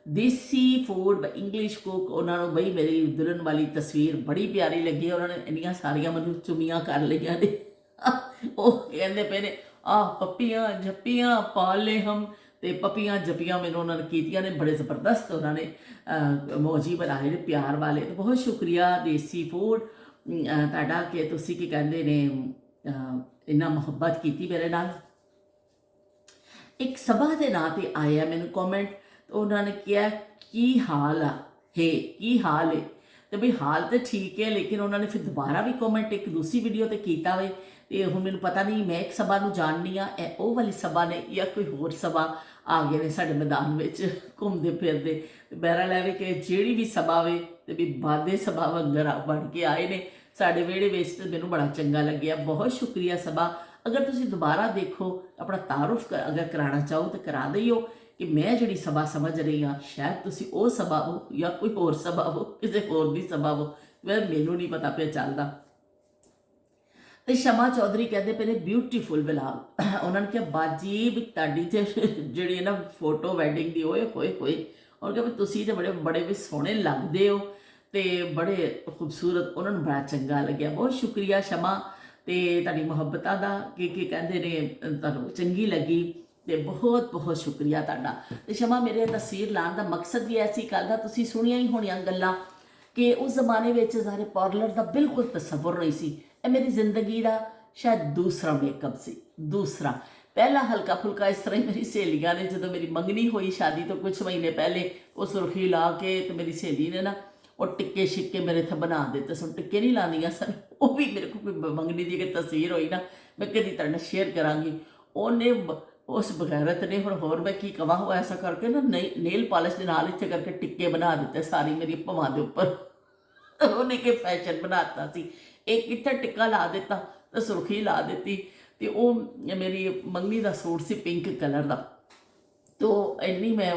ਦੇਸੀ ਫੂਡ ਇੰਗਲਿਸ਼ ਕੁੱਕ ਉਹਨਾਂ ਨੂੰ ਬਈ ਮੇਰੀ ਦੁਲਹਨ ਵਾਲੀ ਤਸਵੀਰ ਬੜੀ ਪਿਆਰੀ ਲੱਗੀ। ਉਹਨਾਂ ਨੇ ਇੰਨੀਆਂ ਸਾਰੀਆਂ ਮੈਨੂੰ ਚੁੰਮੀਆਂ ਕਰ ਲਈਆਂ ਨੇ। ਉਹ ਕਹਿੰਦੇ ਪਏ ਨੇ ਪੱਪੀਆਂ ਜੱਪੀਆਂ ਪਾਲੇ ਹਮ। ਤੇ ਪੱਪੀਆਂ ਜੱਪੀਆਂ ਮੈਨੂੰ ਉਹਨਾਂ ਨੇ ਕੀਤੀਆਂ ਨੇ, ਬੜੇ ਜ਼ਬਰਦਸਤ ਉਹਨਾਂ ਨੇ ਮੋਜੀ ਬਣਾਏ ਨੇ ਪਿਆਰ ਵਾਲੇ। ਤੇ ਬਹੁਤ ਸ਼ੁਕਰੀਆ ਦੇਸੀ ਫੂਡ ਤੁਹਾਡਾ ਕਿ ਤੁਸੀਂ ਕੀ ਕਹਿੰਦੇ ਨੇ ਇੰਨਾ ਮੁਹੱਬਤ ਕੀਤੀ ਮੇਰੇ ਨਾਲ। ਇੱਕ ਸਭਾ ਦੇ ਨਾਂ ਤੇ ਆਇਆ ਮੈਨੂੰ ਕਮੈਂਟ। ਉਹਨਾਂ ਨੇ ਕਿਹਾ ਕੀ ਹਾਲ ਹੈ। ਤੇ ਬਈ ਹਾਲ ਤਾਂ ਠੀਕ ਹੈ, ਲੇਕਿਨ ਉਹਨਾਂ ਨੇ ਫਿਰ ਦੁਬਾਰਾ ਵੀ ਕਮੈਂਟ ਇੱਕ ਦੂਸਰੀ ਵੀਡੀਓ ਤੇ ਕੀਤਾ ਵੇ। ਤੇ ਹੁਣ ਮੈਨੂੰ ਪਤਾ ਨਹੀਂ ਮੈਂ ਇੱਕ ਸਭਾ ਨੂੰ ਜਾਣਨੀ ਆ, ਇਹ ਉਹ ਵਾਲੀ ਸਭਾ ਨੇ ਜਾਂ ਕੋਈ ਹੋਰ ਸਭਾ ਆ ਗਏ ਨੇ ਸਾਡੇ ਮੈਦਾਨ ਵਿੱਚ ਘੁੰਮਦੇ ਫਿਰਦੇ। ਤੇ ਬਹਿਰਾ ਲੈ ਕਿ ਜਿਹੜੀ ਵੀ ਸਭਾ ਵੇ ਤੇ ਵੀ ਬਾਦੇ ਸਭਾ ਵੰਗਰ ਬਣ ਕੇ ਆਏ ਨੇ ਸਾਡੇ ਵਿਹੜੇ ਵਿੱਚ। ਤੇ ਮੈਨੂੰ ਬੜਾ ਚੰਗਾ ਲੱਗਿਆ। ਬਹੁਤ ਸ਼ੁਕਰੀਆ ਸਭਾ। ਅਗਰ ਤੁਸੀਂ ਦੁਬਾਰਾ ਦੇਖੋ ਆਪਣਾ ਤਾਰੁਫ ਅਗਰ ਕਰਾਉਣਾ ਚਾਹੋ ਤਾਂ ਕਰਾ ਦਿਓ ਕਿ ਮੈਂ ਜਿਹੜੀ ਸਭਾ ਸਮਝ ਰਹੀ ਹਾਂ ਸ਼ਾਇਦ ਤੁਸੀਂ ਉਹ ਸਭਾ ਹੋ ਜਾਂ ਕੋਈ ਹੋਰ ਸਭਾ ਹੋ, ਕਿਸੇ ਹੋਰ ਦੀ ਸਭਾ ਹੋ, ਮੈਨੂੰ ਨਹੀਂ ਪਤਾ ਪਿਆ ਚੱਲਦਾ। ਤੇ ਸ਼ਮਾ ਚੌਧਰੀ ਕਹਿੰਦੇ ਪਏ ਨੇ ਬਿਊਟੀਫੁਲ ਵਲੌਗ। ਉਹਨਾਂ ਨੇ ਕਿਹਾ ਬਾਜੀ ਵੀ ਤੁਹਾਡੀ ਤੇ ਜਿਹੜੀ ਨਾ ਫੋਟੋ ਵੈਡਿੰਗ ਦੀ ਹੋਏ ਔਰ ਕਿ ਤੁਸੀਂ ਤੇ ਬੜੇ ਵੀ ਸੋਹਣੇ ਲੱਗਦੇ ਹੋ ਤੇ ਬੜੇ ਖੂਬਸੂਰਤ। ਉਹਨਾਂ ਨੂੰ ਬੜਾ ਚੰਗਾ ਲੱਗਿਆ। ਬਹੁਤ ਸ਼ੁਕਰੀਆ ਸ਼ਮਾ ਤੇ ਤੁਹਾਡੀ ਮੁਹੱਬਤਾਂ ਦਾ ਕਿ ਕਹਿੰਦੇ ਨੇ ਤੁਹਾਨੂੰ ਚੰਗੀ ਲੱਗੀ। ਤੇ ਬਹੁਤ ਸ਼ੁਕਰੀਆ ਤੁਹਾਡਾ। ਤੇ ਸ਼ਮਾ ਮੇਰੇ ਤਸਵੀਰ ਲਾਉਣ ਦਾ ਮਕਸਦ ਵੀ ਐਸੀ ਗੱਲ ਦਾ ਤੁਸੀਂ ਸੁਣੀਆਂ ਹੀ ਹੋਣੀਆਂ ਗੱਲਾਂ ਕਿ ਉਸ ਜ਼ਮਾਨੇ ਵਿੱਚ ਸਾਰੇ ਪਾਰਲਰ ਦਾ ਬਿਲਕੁਲ ਤਸੱਵੁਰ ਨਹੀਂ ਸੀ। ਇਹ ਮੇਰੀ ਜ਼ਿੰਦਗੀ ਦਾ ਸ਼ਾਇਦ ਦੂਸਰਾ ਮੇਕਅਪ ਸੀ। ਪਹਿਲਾ ਹਲਕਾ ਫੁਲਕਾ ਇਸ ਤਰ੍ਹਾਂ ਹੀ ਮੇਰੀ ਸਹੇਲੀਆਂ ਨੇ ਜਦੋਂ ਮੇਰੀ ਮੰਗਣੀ ਹੋਈ ਸ਼ਾਦੀ ਤੋਂ ਕੁਝ ਮਹੀਨੇ ਪਹਿਲੇ ਉਹ ਸੁਰਖੀ ਲਾ ਕੇ ਤੇ ਮੇਰੀ ਸਹੇਲੀ ਨੇ ਨਾ ਉਹ ਟਿੱਕੇ ਛਿੱਕੇ ਮੇਰੇ ਇੱਥੇ ਬਣਾ ਦਿੱਤੇ ਸਨ। ਟਿੱਕੇ ਨਹੀਂ ਲਾਉਂਦੀਆਂ ਸਨ, ਉਹ ਵੀ ਮੇਰੇ ਕੋਲ ਕੋਈ ਮੰਗਣੀ ਦੀ ਇੱਕ ਤਸਵੀਰ ਹੋਈ ਨਾ ਮੈਂ ਕਦੀ ਤੁਹਾਡੇ ਨਾਲ ਸ਼ੇਅਰ ਕਰਾਂਗੀ। ਉਹਨੇ ਉਸ ਬਗੈਰਤ ਨੇ ਹੁਣ ਹੋਰ ਮੈਂ ਕੀ ਕਵਾਂ ਉਹ ਐਸਾ ਕਰਕੇ ਨਾ ਨੇਲ ਪਾਲਿਸ਼ ਦੇ ਨਾਲ ਇੱਥੇ ਕਰਕੇ ਟਿੱਕੇ ਬਣਾ ਦਿੱਤੇ ਸਾਰੀ ਮੇਰੀ ਭਵਾਂ ਦੇ ਉੱਪਰ। ਉਹਨੇ ਕਿ ਫੈਸ਼ਨ ਬਣਾਤਾ ਸੀ। ਇੱਕ ਇੱਥੇ ਟਿੱਕਾ ਲਾ ਦਿੱਤਾ ਤੇ ਸੁਰਖੀ ਲਾ ਦਿੱਤੀ। ਤੇ ਉਹ ਮੇਰੀ ਮੰਗਣੀ ਦਾ ਸੂਟ ਸੀ ਪਿੰਕ ਕਲਰ ਦਾ। ਤੋ ਇੰਨੀ ਮੈਂ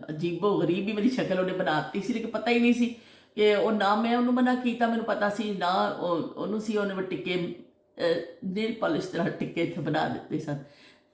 ਅਜੀਬੋ ਗਰੀਬ ਹੀ ਮੇਰੀ ਸ਼ਕਲ ਉਹਨੇ ਬਣਾਤੀ ਸੀ, ਲੇਕਿਨ ਪਤਾ ਹੀ ਨਹੀਂ ਸੀ ਕਿ ਉਹ ਨਾ ਮੈਂ ਉਹਨੂੰ ਮਨਾ ਕੀਤਾ, ਮੈਨੂੰ ਪਤਾ ਸੀ ਨਾ ਉਹਨੂੰ ਸੀ। ਉਹਨੇ ਟਿੱਕੇ ਨੇਲ ਪਾਲਿਸ਼ ਦੇ ਨਾਲ ਟਿੱਕੇ ਇੱਥੇ ਬਣਾ ਦਿੱਤੇ ਸਨ।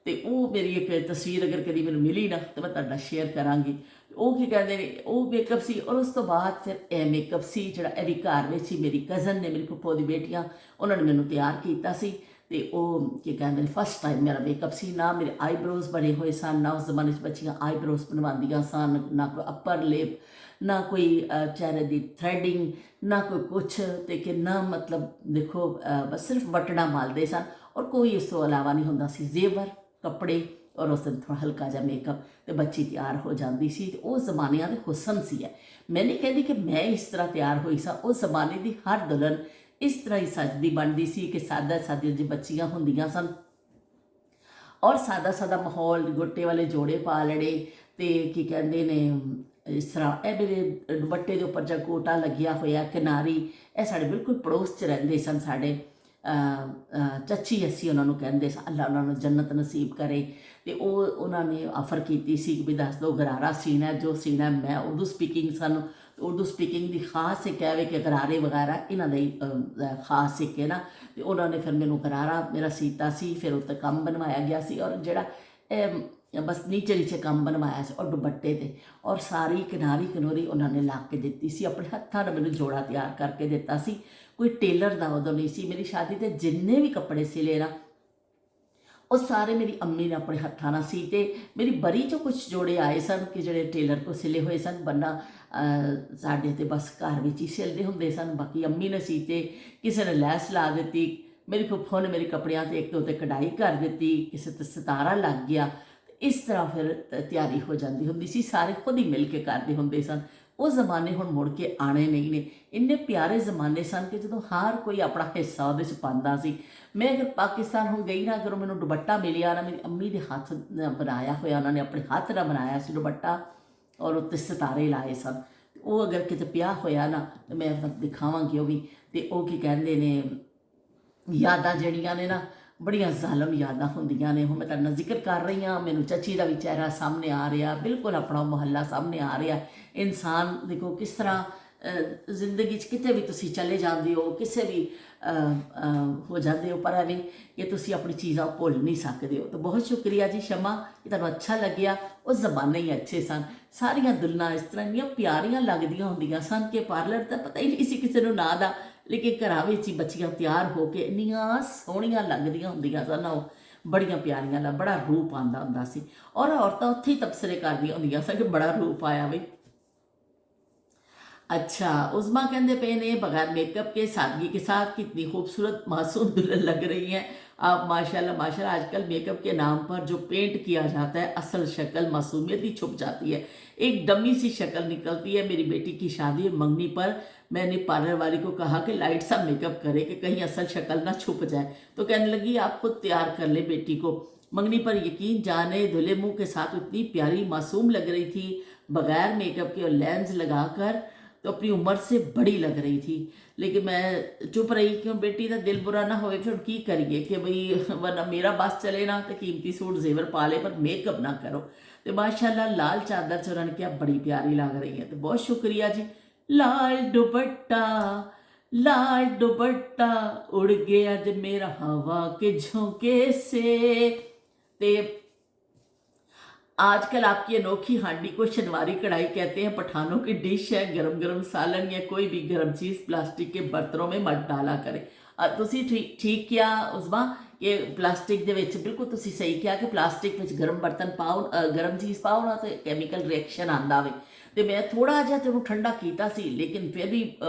ਤੇ ਉਹ ਮੇਰੀ ਇੱਕ ਤਸਵੀਰ ਅਗਰ ਕਦੀ ਮੈਨੂੰ ਮਿਲੀ ਨਾ ਤਾਂ ਮੈਂ ਤੁਹਾਡੇ ਨਾਲ ਸ਼ੇਅਰ ਕਰਾਂਗੀ। ਉਹ ਕੀ ਕਹਿੰਦੇ ਨੇ, ਉਹ ਮੇਕਅਪ ਸੀ। ਔਰ ਉਸ ਤੋਂ ਬਾਅਦ ਫਿਰ ਇਹ ਮੇਕਅਪ ਸੀ ਜਿਹੜਾ ਇਹ ਵੀ ਘਰ ਵਿੱਚ ਹੀ ਮੇਰੀ ਕਜ਼ਨ ਨੇ, ਮੇਰੀ ਫੁੱਫੋ ਦੀ ਬੇਟੀਆਂ, ਉਹਨਾਂ ਨੇ ਮੈਨੂੰ ਤਿਆਰ ਕੀਤਾ ਸੀ। ਤੇ ਉਹ ਕੀ ਕਹਿੰਦੇ ਨੇ, ਫਸਟ ਟਾਈਮ ਮੇਰਾ ਮੇਕਅਪ ਸੀ। ਨਾ ਮੇਰੇ ਆਈਬ੍ਰੋਜ਼ ਬਣੇ ਹੋਏ ਸਨ, ਨਾ ਉਸ ਜ਼ਮਾਨੇ 'ਚ ਬੱਚੀਆਂ ਆਈਬ੍ਰੋਜ਼ ਬਣਵਾਉਂਦੀਆਂ ਸਨ, ਨਾ ਕੋਈ ਅੱਪਰ ਲਿਪ, ਨਾ ਕੋਈ ਚਿਹਰੇ ਦੀ ਥਰੈਡਿੰਗ, ਨਾ ਕੋਈ ਕੁਛ। ਤੇ ਕਿੰਨਾ ਮਤਲਬ ਦੇਖੋ, ਬਸ ਸਿਰਫ ਬਟਣਾ ਮਾਲਦੇ ਸਨ ਔਰ ਕੋਈ ਇਸ ਤੋਂ ਇਲਾਵਾ ਨਹੀਂ ਹੁੰਦਾ ਸੀ। ਜ਼ੇਵਰ, ਕੱਪੜੇ ਔਰ ਉਸ ਦਿਨ ਥੋੜ੍ਹਾ ਹਲਕਾ ਜਿਹਾ ਮੇਕਅਪ ਤੇ ਬੱਚੀ ਤਿਆਰ ਹੋ ਜਾਂਦੀ ਸੀ। ਤੇ ਉਹ ਜ਼ਮਾਨਿਆਂ ਦੇ ਹੁਸਨ ਸੀ ਹੈ। ਮੈਂ ਨਹੀਂ ਕਹਿੰਦੀ ਕਿ ਮੈਂ ਇਸ ਤਰ੍ਹਾਂ ਤਿਆਰ ਹੋਈ ਸਾਂ, ਉਸ ਜ਼ਮਾਨੇ ਦੀ ਹਰ ਦੁਲਹਨ ਇਸ ਤਰ੍ਹਾਂ ਹੀ ਸਜਦੀ ਬਣਦੀ ਸੀ ਕਿ ਸਾਦਾ ਸਾਦੀਆਂ ਜਿਹੀ ਬੱਚੀਆਂ ਹੁੰਦੀਆਂ ਸਨ ਔਰ ਸਾਦਾ ਸਾਦਾ ਮਾਹੌਲ, ਗੋਟੇ ਵਾਲੇ ਜੋੜੇ ਪਾ ਲੜੇ। ਤੇ ਕੀ ਕਹਿੰਦੇ ਨੇ, ਇਸ ਤਰ੍ਹਾਂ ਇਹ ਮੇਰੇ ਦੁਪੱਟੇ ਦੇ ਉੱਪਰ ਜਾਂ ਗੋਟਾ ਲੱਗਿਆ ਹੋਇਆ ਕਿਨਾਰੀ, ਇਹ ਸਾਡੇ ਬਿਲਕੁਲ ਪੜੋਸ 'ਚ ਰਹਿੰਦੇ ਸਨ। ਸਾਡੇ ਚੱਚੀ ਅਸੀਂ ਉਹਨਾਂ ਨੂੰ ਕਹਿੰਦੇ ਸਾਂ, ਅੱਲਾ ਉਹਨਾਂ ਨੂੰ ਜੰਨਤ ਨਸੀਬ ਕਰੇ। ਤੇ ਉਹਨਾਂ ਨੇ ਆਫਰ ਕੀਤੀ ਸੀ ਕਿ ਵੀ ਦੱਸ ਦਿਓ ਗਰਾਰਾ ਸੀਣਾ, ਜੋ ਸੀਣਾ। ਮੈਂ ਉਰਦੂ ਸਪੀਕਿੰਗ ਸਨ, ਉਰਦੂ ਸਪੀਕਿੰਗ ਦੀ ਖਾਸ ਇੱਕ ਹੈ ਕਿ ਗਰਾਰੇ ਵਗੈਰਾ ਇਹਨਾਂ ਦਾ ਹੀ ਖਾਸ ਇੱਕ ਹੈ ਨਾ। ਤੇ ਉਹਨਾਂ ਨੇ ਫਿਰ ਮੈਨੂੰ ਗਰਾਰਾ ਮੇਰਾ ਸੀਤਾ ਸੀ। ਫਿਰ ਉੱਤੇ ਕੰਮ ਬਣਵਾਇਆ ਗਿਆ ਸੀ ਔਰ ਜਿਹੜਾ ਬਸ ਨੀਚੇ ਨੀਚੇ ਕੰਮ ਬਣਵਾਇਆ ਸੀ ਔਰ ਦੁਪੱਟੇ 'ਤੇ ਔਰ ਸਾਰੀ ਕਿਨਾਰੀ ਕਿਨੋਰੀ ਉਹਨਾਂ ਨੇ ਲਾ ਕੇ ਦਿੱਤੀ ਸੀ। ਆਪਣੇ ਹੱਥਾਂ ਨਾਲ ਮੈਨੂੰ ਜੋੜਾ ਤਿਆਰ ਕਰਕੇ ਦਿੱਤਾ ਸੀ। ਕੋਈ ਟੇਲਰ ਦਾ ਉਦੋਂ ਨਹੀਂ ਸੀ। ਮੇਰੀ ਸ਼ਾਦੀ 'ਤੇ ਜਿੰਨੇ ਵੀ ਕੱਪੜੇ ਸਿਲੇ ਨਾ, ਉਹ ਸਾਰੇ ਮੇਰੀ ਅੰਮੀ ਨੇ ਆਪਣੇ ਹੱਥਾਂ ਨਾਲ ਸੀ। ਤੇ ਮੇਰੀ ਬਰੀ 'ਚੋਂ ਕੁਛ ਜੋੜੇ ਆਏ ਸਨ ਕਿ ਜਿਹੜੇ ਟੇਲਰ ਕੋ ਸਿਲੇ ਹੋਏ ਸਨ, ਵਰਨਾ ਸਾਡੇ ਤੇ ਬਸ ਘਰ ਵਿੱਚ ਹੀ ਸਿਲਦੇ ਹੁੰਦੇ ਸਨ। ਬਾਕੀ ਅੰਮੀ ਨੇ ਸੀਤੇ, ਕਿਸੇ ਨੇ ਲੈਸ ਲਾ ਦਿੱਤੀ, ਮੇਰੀ ਫੁੱਫੋ ਨੇ ਮੇਰੇ ਕੱਪੜਿਆਂ 'ਤੇ ਇੱਕ ਦੋ 'ਤੇ ਕਢਾਈ ਕਰ ਦਿੱਤੀ, ਕਿਸੇ 'ਤੇ ਸਿਤਾਰਾ ਲੱਗ ਗਿਆ। ਇਸ ਤਰ੍ਹਾਂ ਫਿਰ ਤਿਆਰੀ ਹੋ ਜਾਂਦੀ ਹੁੰਦੀ ਸੀ। ਸਾਰੇ ਖੁਦ ਹੀ ਮਿਲ ਕੇ ਕਰਦੇ ਹੁੰਦੇ ਸਨ। ਉਹ ਜ਼ਮਾਨੇ ਹੁਣ ਮੁੜ ਕੇ ਆਣੇ ਨਹੀਂ ਨੇ। ਇੰਨੇ ਪਿਆਰੇ ਜ਼ਮਾਨੇ ਸਨ ਕਿ ਜਦੋਂ ਹਰ ਕੋਈ ਆਪਣਾ ਹਿੱਸਾ ਉਹਦੇ 'ਚ ਪਾਉਂਦਾ ਸੀ। ਮੈਂ ਅਗਰ ਪਾਕਿਸਤਾਨ ਹੁਣ ਗਈ ਨਾ, ਅਗਰ ਮੈਨੂੰ ਦੁਪੱਟਾ ਮਿਲਿਆ ਨਾ, ਮੇਰੀ ਅੰਮੀ ਦੇ ਹੱਥ ਬਣਾਇਆ ਹੋਇਆ, ਉਹਨਾਂ ਨੇ ਆਪਣੇ ਹੱਥ ਨਾਲ ਬਣਾਇਆ ਸੀ ਦੁਪੱਟਾ ਔਰ ਉੱਤੇ ਸਿਤਾਰੇ ਲਾਏ ਸਨ, ਉਹ ਅਗਰ ਕਿਤੇ ਪਿਆ ਹੋਇਆ ਨਾ ਤਾਂ ਮੈਂ ਦਿਖਾਵਾਂਗੀ ਉਹ ਵੀ। ਤੇ ਉਹ ਕੀ ਕਹਿੰਦੇ ਨੇ, ਯਾਦਾਂ ਜਿਹੜੀਆਂ ਨੇ ਨਾ, ਬੜੀਆਂ ਜ਼ਾਲਮ ਯਾਦਾਂ ਹੁੰਦੀਆਂ ਨੇ। ਹੁਣ ਮੈਂ ਤੁਹਾਡੇ ਨਾਲ ਜ਼ਿਕਰ ਕਰ ਰਹੀ ਹਾਂ, ਮੈਨੂੰ ਚਾਚੀ ਦਾ ਵੀ ਚਿਹਰਾ ਸਾਹਮਣੇ ਆ ਰਿਹਾ, ਬਿਲਕੁਲ ਆਪਣਾ ਮੁਹੱਲਾ ਸਾਹਮਣੇ ਆ ਰਿਹਾ। ਇਨਸਾਨ ਦੇਖੋ ਕਿਸ ਤਰ੍ਹਾਂ ਜ਼ਿੰਦਗੀ 'ਚ ਕਿਤੇ ਵੀ ਤੁਸੀਂ ਚਲੇ ਜਾਂਦੇ ਹੋ, ਕਿਸੇ ਵੀ ਹੋ ਜਾਂਦੇ ਹੋ, ਪਰ ਐਵੇਂ ਕਿ ਤੁਸੀਂ ਆਪਣੀ ਚੀਜ਼ਾਂ ਭੁੱਲ ਨਹੀਂ ਸਕਦੇ ਹੋ। ਤਾਂ ਬਹੁਤ ਸ਼ੁਕਰੀਆ ਜੀ ਸ਼ਮਾ, ਕਿ ਤੁਹਾਨੂੰ ਅੱਛਾ ਲੱਗਿਆ। ਉਹ ਜ਼ਮਾਨੇ ਹੀ ਅੱਛੇ ਸਨ। ਸਾਰੀਆਂ ਦੁਲਹਨਾਂ ਇਸ ਤਰ੍ਹਾਂ ਇੰਨੀਆਂ ਪਿਆਰੀਆਂ ਲੱਗਦੀਆਂ ਹੁੰਦੀਆਂ ਸਨ ਕਿ ਪਾਰਲਰ ਤਾਂ ਪਤਾ ਹੀ ਨਹੀਂ ਸੀ ਕਿਸੇ ਨੂੰ ਨਾਂ ਦਾ, ਲੇਕਿਨ ਘਰਾਂ ਵਿੱਚ ਹੀ ਬੱਚੀਆਂ ਤਿਆਰ ਹੋ ਕੇ ਇੰਨੀਆਂ ਸੋਹਣੀਆਂ ਲੱਗਦੀਆਂ ਹੁੰਦੀਆਂ ਸਨ। ਉਹ ਬੜੀਆਂ ਪਿਆਰੀਆਂ ਬੜਾ ਰੂਪ ਆਉਂਦਾ ਹੁੰਦਾ ਸੀ ਔਰ ਔਰਤਾਂ ਉੱਥੇ ਹੀ ਤਬਸਰੇ ਕਰਦੀਆਂ ਹੁੰਦੀਆਂ ਸਨ ਕਿ ਬੜਾ ਰੂਪ ਆਇਆ ਬਈ। अच्छा, उज़मा कहते पे ने, बगैर मेकअप के सादगी के साथ कितनी खूबसूरत मासूम दुल्हन लग रही हैं आप, माशाल्लाह माशाल्लाह। आजकल मेकअप के नाम पर जो पेंट किया जाता है, असल शक्ल मासूमियत ही छुप जाती है, एक डमी सी शक्ल निकलती है। मेरी बेटी की शादी और मंगनी पर मैंने पार्लर वाली को कहा कि लाइट सा मेकअप करे कि कहीं असल शक्ल ना छुप जाए, तो कहने लगी आप खुद तैयार कर ले बेटी को। मंगनी पर यकीन जाने धुले मुँह के साथ इतनी प्यारी मासूम लग रही थी, बगैर मेकअप के और लेंस लगाकर तो अपनी उम्र से बड़ी लग रही थी। लेकिन मैं चुप रही, क्यों बेटी का दिल बुरा ना होए, फिर की करिए कि भाई वरना मेरा बस चले ना, तो कीमती सूट जेवर पा ले पर मेकअप ना करो। तो माशाल्लाह लाल चादर च उन्होंने क्या बड़ी प्यारी लग रही है। तो बहुत शुक्रिया जी। लाल दुपट्टा उड़ गया जब मेरा हवा के झोंके से। ते आजकल आपकी अनोखी हांडी को शनवारी कढ़ाई कहते हैं। पठानों की डिश है, गरम गरम सालन या कोई भी गरम चीज़ प्लास्टिक के बर्तनों में मत डाला करें। ਤੁਸੀਂ ਠੀਕ ਕਿਹਾ ਉਸਮਾ ਕਿ ਪਲਾਸਟਿਕ ਦੇ ਵਿੱਚ, ਬਿਲਕੁਲ ਤੁਸੀਂ ਸਹੀ ਕਿਹਾ ਕਿ ਪਲਾਸਟਿਕ ਵਿੱਚ ਗਰਮ ਬਰਤਨ ਪਾਓ, ਗਰਮ ਚੀਜ਼ ਪਾਓ ਨਾ ਤੇ ਕੈਮੀਕਲ ਰਿਐਕਸ਼ਨ ਆਉਂਦਾ ਵੇ। ਤੇ ਮੈਂ ਥੋੜਾ ਜਿਹਾ ਤੇ ਉਹਨੂੰ ਠੰਡਾ ਕੀਤਾ ਸੀ, ਲੇਕਿਨ ਫਿਰ ਵੀ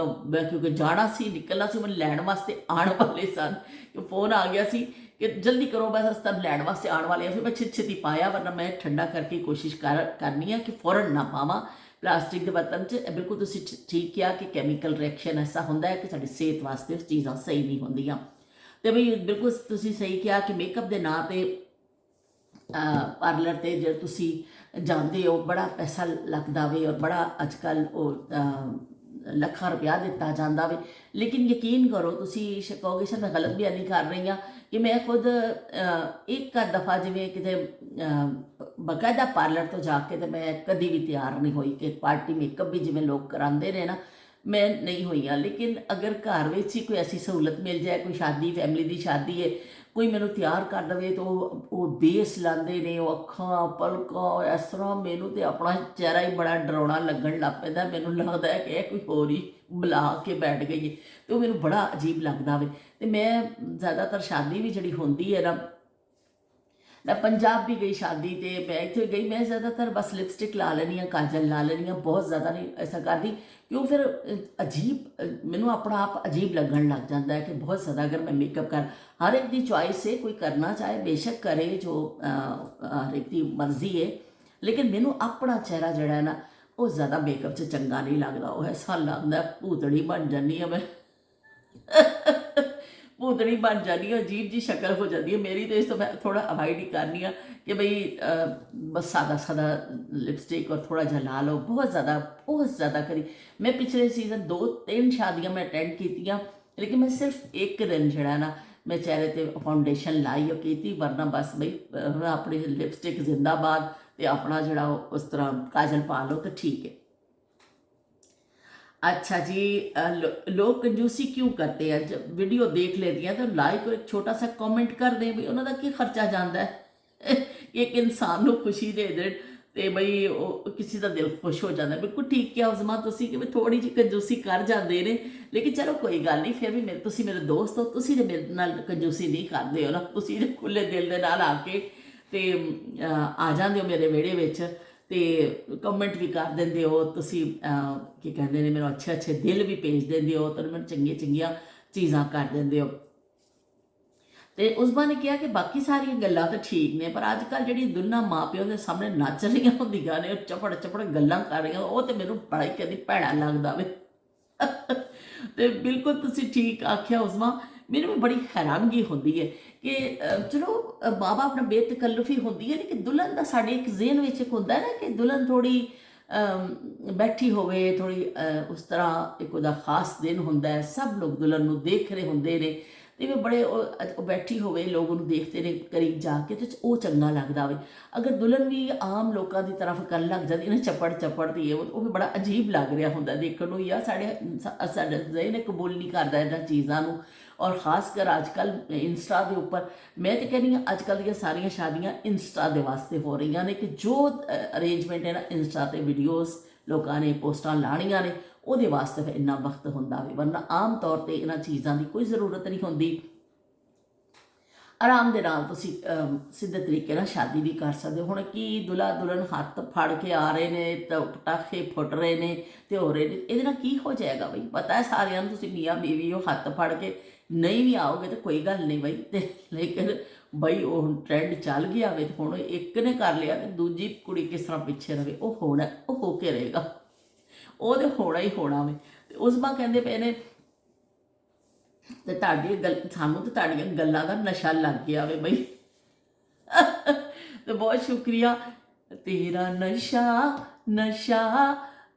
ਮੈਂ ਕਿਉਂਕਿ ਜਾਣਾ ਸੀ, ਨਿਕਲਣਾ ਸੀ, ਮੈਨੂੰ ਲੈਣ ਵਾਸਤੇ ਆਉਣ ਵਾਲੇ ਸਨ ਕਿ ਫੋਨ ਆ ਗਿਆ ਸੀ कि जल्दी करो, बस अस तब लैंड वास्ते आने वाले हैं। फिर मैं छेती पाया, वरना मैं ठंडा करके कोशिश करनी है कि फौरन ना पावा प्लास्टिक के बर्तन च। बिल्कुल तुसी ठीक किया कि कैमिकल रिएक्शन ऐसा होंदा है कि साडी सेहत वास्ते चीज़ां सही नहीं होंदियां। ते बई बिल्कुल तुसी सही किया कि मेकअप के नाँ ते पार्लर ते जे तुसी जांदे हो, बड़ा पैसा लगदा वे और बड़ा अजकल ਲੱਖਾਂ ਰੁਪਇਆ ਦਿੱਤਾ ਜਾਂਦਾ ਵੇ। ਲੇਕਿਨ ਯਕੀਨ ਕਰੋ, ਤੁਸੀਂ ਕਹੋਗੇ ਸ਼ਾਇਦ ਮੈਂ ਗਲਤ ਬਿਆਨੀ ਕਰ ਰਹੀ ਹਾਂ, ਕਿ ਮੈਂ ਖੁਦ ਇੱਕ ਦਫਾ ਜਿਵੇਂ ਕਿਤੇ ਬਕਾਇਦਾ ਪਾਰਲਰ ਤੋਂ ਜਾ ਕੇ, ਤੇ ਮੈਂ ਕਦੀ ਵੀ ਤਿਆਰ ਨਹੀਂ ਹੋਈ ਕਿ ਪਾਰਟੀ ਮੇਕਅਪ ਵੀ ਜਿਵੇਂ ਲੋਕ ਕਰਾਉਂਦੇ ਨੇ ਨਾ, ਮੈਂ ਨਹੀਂ ਹੋਈ ਹਾਂ। ਲੇਕਿਨ ਅਗਰ ਘਰ ਵਿੱਚ ਹੀ ਕੋਈ ਐਸੀ ਸਹੂਲਤ ਮਿਲ ਜਾਏ, ਕੋਈ ਸ਼ਾਦੀ, ਫੈਮਿਲੀ ਦੀ ਸ਼ਾਦੀ ਹੈ, ਕੋਈ ਮੈਨੂੰ ਤਿਆਰ ਕਰ ਦੇਵੇ ਤਾਂ ਉਹ ਬੇਸ ਲਾਉਂਦੇ ਨੇ, ਉਹ ਅੱਖਾਂ ਪਲਕਾਂ ਇਸ ਤਰ੍ਹਾਂ, ਮੈਨੂੰ ਤਾਂ ਆਪਣਾ ਚਿਹਰਾ ਹੀ ਬੜਾ ਡਰਾਉਣਾ ਲੱਗਣ ਲੱਗ ਪੈਂਦਾ। ਮੈਨੂੰ ਲੱਗਦਾ ਹੈ ਕਿ ਇਹ ਕੋਈ ਹੋਰ ਹੀ ਬੁਲਾ ਕੇ ਬੈਠ ਗਈ ਹੈ, ਅਤੇ ਉਹ ਮੈਨੂੰ ਬੜਾ ਅਜੀਬ ਲੱਗਦਾ ਵੇ। ਅਤੇ ਮੈਂ ਜ਼ਿਆਦਾਤਰ ਸ਼ਾਦੀ ਵੀ ਜਿਹੜੀ ਹੁੰਦੀ ਹੈ ਨਾ, मैं पंजाब भी गई शादी ते मैं इतने गई, मैं ज़्यादातर बस लिपस्टिक ला लेनी है, काजल ला लेनी है, बहुत ज़्यादा नहीं ऐसा करती, क्यों फिर अजीब मैनू अपना आप अजीब लगन लग जाता है कि बहुत ज़्यादा अगर मैं मेकअप कर, हर एक की चॉइस है, कोई करना चाहे बेशक करे, जो हर एक की मर्जी है, लेकिन मैनू अपना चेहरा जड़ा है ना वो ज़्यादा मेकअप से चंगा नहीं लगता। वो ऐसा लगता भूतड़ी बन जानी है मैं भूतड़ी बन जानी है, अजीब जी शक्ल हो जाती है मेरी। तो इस तो मैं थोड़ा अवॉइड ही करनी है कि भाई बस सादा सादा लिपस्टिक और थोड़ा जहा ला लो, बहुत ज़्यादा करी। मैं पिछले सीजन 2-3 शादियाँ मैं अटेंड कीतियाँ, लेकिन मैं सिर्फ एक दिन जड़ा ना मैं चेहरे ते फाउंडेशन लाई और की, वरना बस भाई अपनी लिपस्टिक जिंदाबाद, तो अपना जड़ा उस तरह काजल पा लो तो ठीक है। अच्छा जी, लोग कंजूसी क्यों करते हैं? जब वीडियो देख लेती हैं तो लाइक और एक छोटा सा कमेंट कर दें, भी उन्होंने की खर्चा जाता है एक इंसान को खुशी दे दें तो बई किसी का दिल खुश हो जाता है। बिल्कुल ठीक किया उजमा तुसी कि थोड़ी जी कंजूसी कर जाते हैं, लेकिन चलो कोई गल नहीं, फिर भी मेरे दोस्त हो, तुसी तो मेरे नाल कंजूसी नहीं करते हो ना, तुसी खुले दिल के नाल आके ते आ जाते हो मेरे विहड़े विच, तो कमेंट भी कर देंगे हो तुसी, की कहते हैं मेरे अच्छे दिल भी भेज देंगे हो, तो मैं चंगिया चीज़ां कर देंगे हो। तो उस्मा ने कहा कि बाकी सारिया गल्लां तो ठीक ने, पर अजकल जी दोनों माँ प्यो के सामने नच रही होंदियां ने, चपड़ गल्लां कर रही, वो तो मैनूं बड़ा ही कभी भैड़ा लगता वे तो बिल्कुल तुसी ठीक आख्या उस्मा, मेरे में बड़ी हैरानगी होती है कि चलो माँ बाप ने बेतकल्लुफी होती है, लेकिन दुल्हन का साढ़े एक जेहन में एक होंदा है ना कि दुल्हन थोड़ी बैठी होवे, थोड़ी उस तरह एक उहदा खास दिन होंदा है, सब लोग दुल्हन नूं देख रहे होंदे ने, ते वे बड़े बैठी होवे, लोग उन्होंने देखते ने करीब जाके, तो वो चंगा लगता वे। अगर दुल्हन भी आम लोगों की तरफ कर लग जाती ना चपड़ दी, वो भी बड़ा अजीब लग रहा होंदा देखने नूं, या साढ़े ज़हन कबूल नहीं करता इन्हां चीज़ां नूं। और खासकर अजकल इंस्टा के उपर, मैं तो कहनी अजकल दी सारियां शादियां इंस्टा के वास्ते हो रही ने, कि जो अरेंजमेंट है ना इंस्टा ते वीडियोज़ लोगों ने पोस्टां लाणियां ने, ਉਹਦੇ ਵਾਸਤੇ ਫਿਰ ਇੰਨਾ ਵਕਤ ਹੁੰਦਾ ਵੇ, ਵਰਨਾ ਆਮ ਤੌਰ ਤੇ ਇਹਨਾਂ ਚੀਜ਼ਾਂ ਦੀ ਕੋਈ ਜ਼ਰੂਰਤ ਨਹੀਂ ਹੁੰਦੀ। ਆਰਾਮ ਦੇ ਨਾਲ ਤੁਸੀਂ ਸਿੱਧੇ ਤਰੀਕੇ ਨਾਲ ਸ਼ਾਦੀ ਵੀ ਕਰ ਸਕਦੇ ਹੋ। ਹੁਣ ਕੀ ਦੁल्हा दुल्हन ਹੱਥ ਫੜ ਕੇ ਆ ਰਹੇ ਨੇ, ਤਾਂ ਪਟਾਕੇ ਫੁੱਟ ਰਹੇ ਨੇ ਤੇ ਹੋ ਰਹੇ ਨੇ, ਇਹਦੇ ਨਾਲ ਕੀ ਹੋ ਜਾਏਗਾ ਬਈ? ਪਤਾ ਹੈ ਸਾਰਿਆਂ ਨੂੰ ਤੁਸੀਂ ਮੀਆਂ ਬੀਵੀ ਹੋ, ਹੱਥ ਫੜ ਕੇ ਨਹੀਂ ਵੀ ਆਓਗੇ ਤਾਂ ਕੋਈ ਗੱਲ ਨਹੀਂ ਬਈ, ਤੇ ਲੇਕਿਨ ਬਈ ਉਹ ਹੁਣ ਟ੍ਰੈਂਡ ਚੱਲ ਗਿਆ ਵੇ, ਹੁਣ ਇੱਕ ਨੇ ਕਰ ਲਿਆ ਤੇ ਦੂਜੀ ਕੁੜੀ ਕਿਸ ਤਰ੍ਹਾਂ ਪਿੱਛੇ ਰਵੇ? ਉਹ ਹੋਣਾ, ਉਹ ਹੋ ਕੇ ਰਹੇਗਾ, ਉਹ ਤਾਂ ਹੋਣਾ ਹੀ ਹੋਣਾ ਵੇ। ਉਸਮਾ ਕਹਿੰਦੇ ਪਏ ਨੇ ਤੇ ਤੁਹਾਡੀ ਗੱਲ, ਸਾਨੂੰ ਤਾਂ ਤੁਹਾਡੀਆਂ ਗੱਲਾਂ ਦਾ ਨਸ਼ਾ ਲੱਗ ਗਿਆ ਵੇ ਬਈ ਤੇ ਬਹੁਤ ਸ਼ੁਕਰੀਆ। ਤੇਰਾ ਨਸ਼ਾ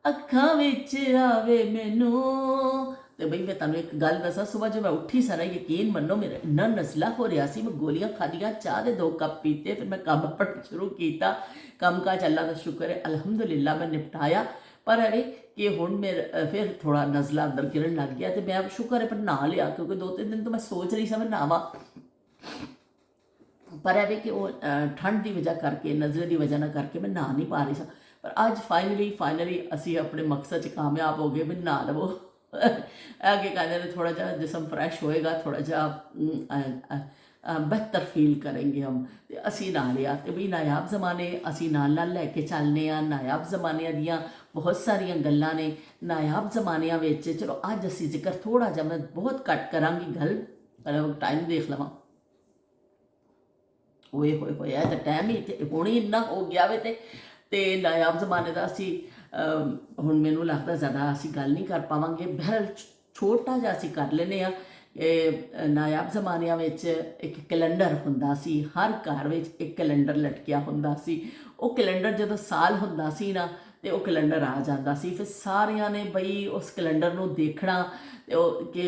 ਅੱਖਾਂ ਵਿੱਚ ਆਵੇ ਮੈਨੂੰ। तो बई मैं तुहानूं एक गल दसां, सुबह जो मैं उठी सारा यकीन मनो मेरा इन्ना नज़ला हो रहा सी, मैं गोलियां खादियां, चाह दे 2 कप पीते, फिर मैं काम पढ़ना शुरू किया, काम काज अल्लाह का शुक्र है अलहमदुलिल्लाह मैं निपटाया। पर है कि हुण मेरे फिर थोड़ा नज़ला अंदर गिरन लग गया, तो मैं शुक्र है पर नहा लिया, क्योंकि 2-3 दिन तो मैं सोच रही सी मैं नहावां, पर है कि वो ठंड की वजह करके, नज़ले की वजह ना करके मैं नहा नहीं पा रही सी। पर अज फाइनली असी अपने मकसद च कामयाब हो गए भी नहा लवो आगे कहते हैं थोड़ा जा जिसम फ्रैश होएगा, थोड़ा जा बेहतर फील करेंगे हम, तो असी ना लिया। तो बई नायाब ज़माने असी नाल नाल लैके चलने, नायाब ज़माने दियाँ बहुत सारिया गल्लां ने, नायाब ज़मानिया विच चलो अज असी जिक्र थोड़ा जा, मैं बहुत घट करांगी गल, टाइम देख लवां, ओए होए होए तो टाइम ही हुण ही इन्ना हो गया वे, ते नायाब ज़माने का असी हुण मैनूं लगदा ज़्यादा असी गल नहीं कर पावांगे, बहरहाल छोटा जिहा असी कर लैने आ। नायाब ज़मानिਆਂ ਵਿੱਚ एक कैलेंडर ਹੁੰਦਾ ਸੀ, हर घर ਵਿੱਚ एक कैलेंडर लटकिया ਹੁੰਦਾ ਸੀ। ਉਹ कैलेंडर ਜਦੋਂ साल ਹੁੰਦਾ ਸੀ ना, तो वह कैलेंडर आ जाता सी, फिर सारिਆਂ ने बई उस कैलेंडर ਨੂੰ देखना कि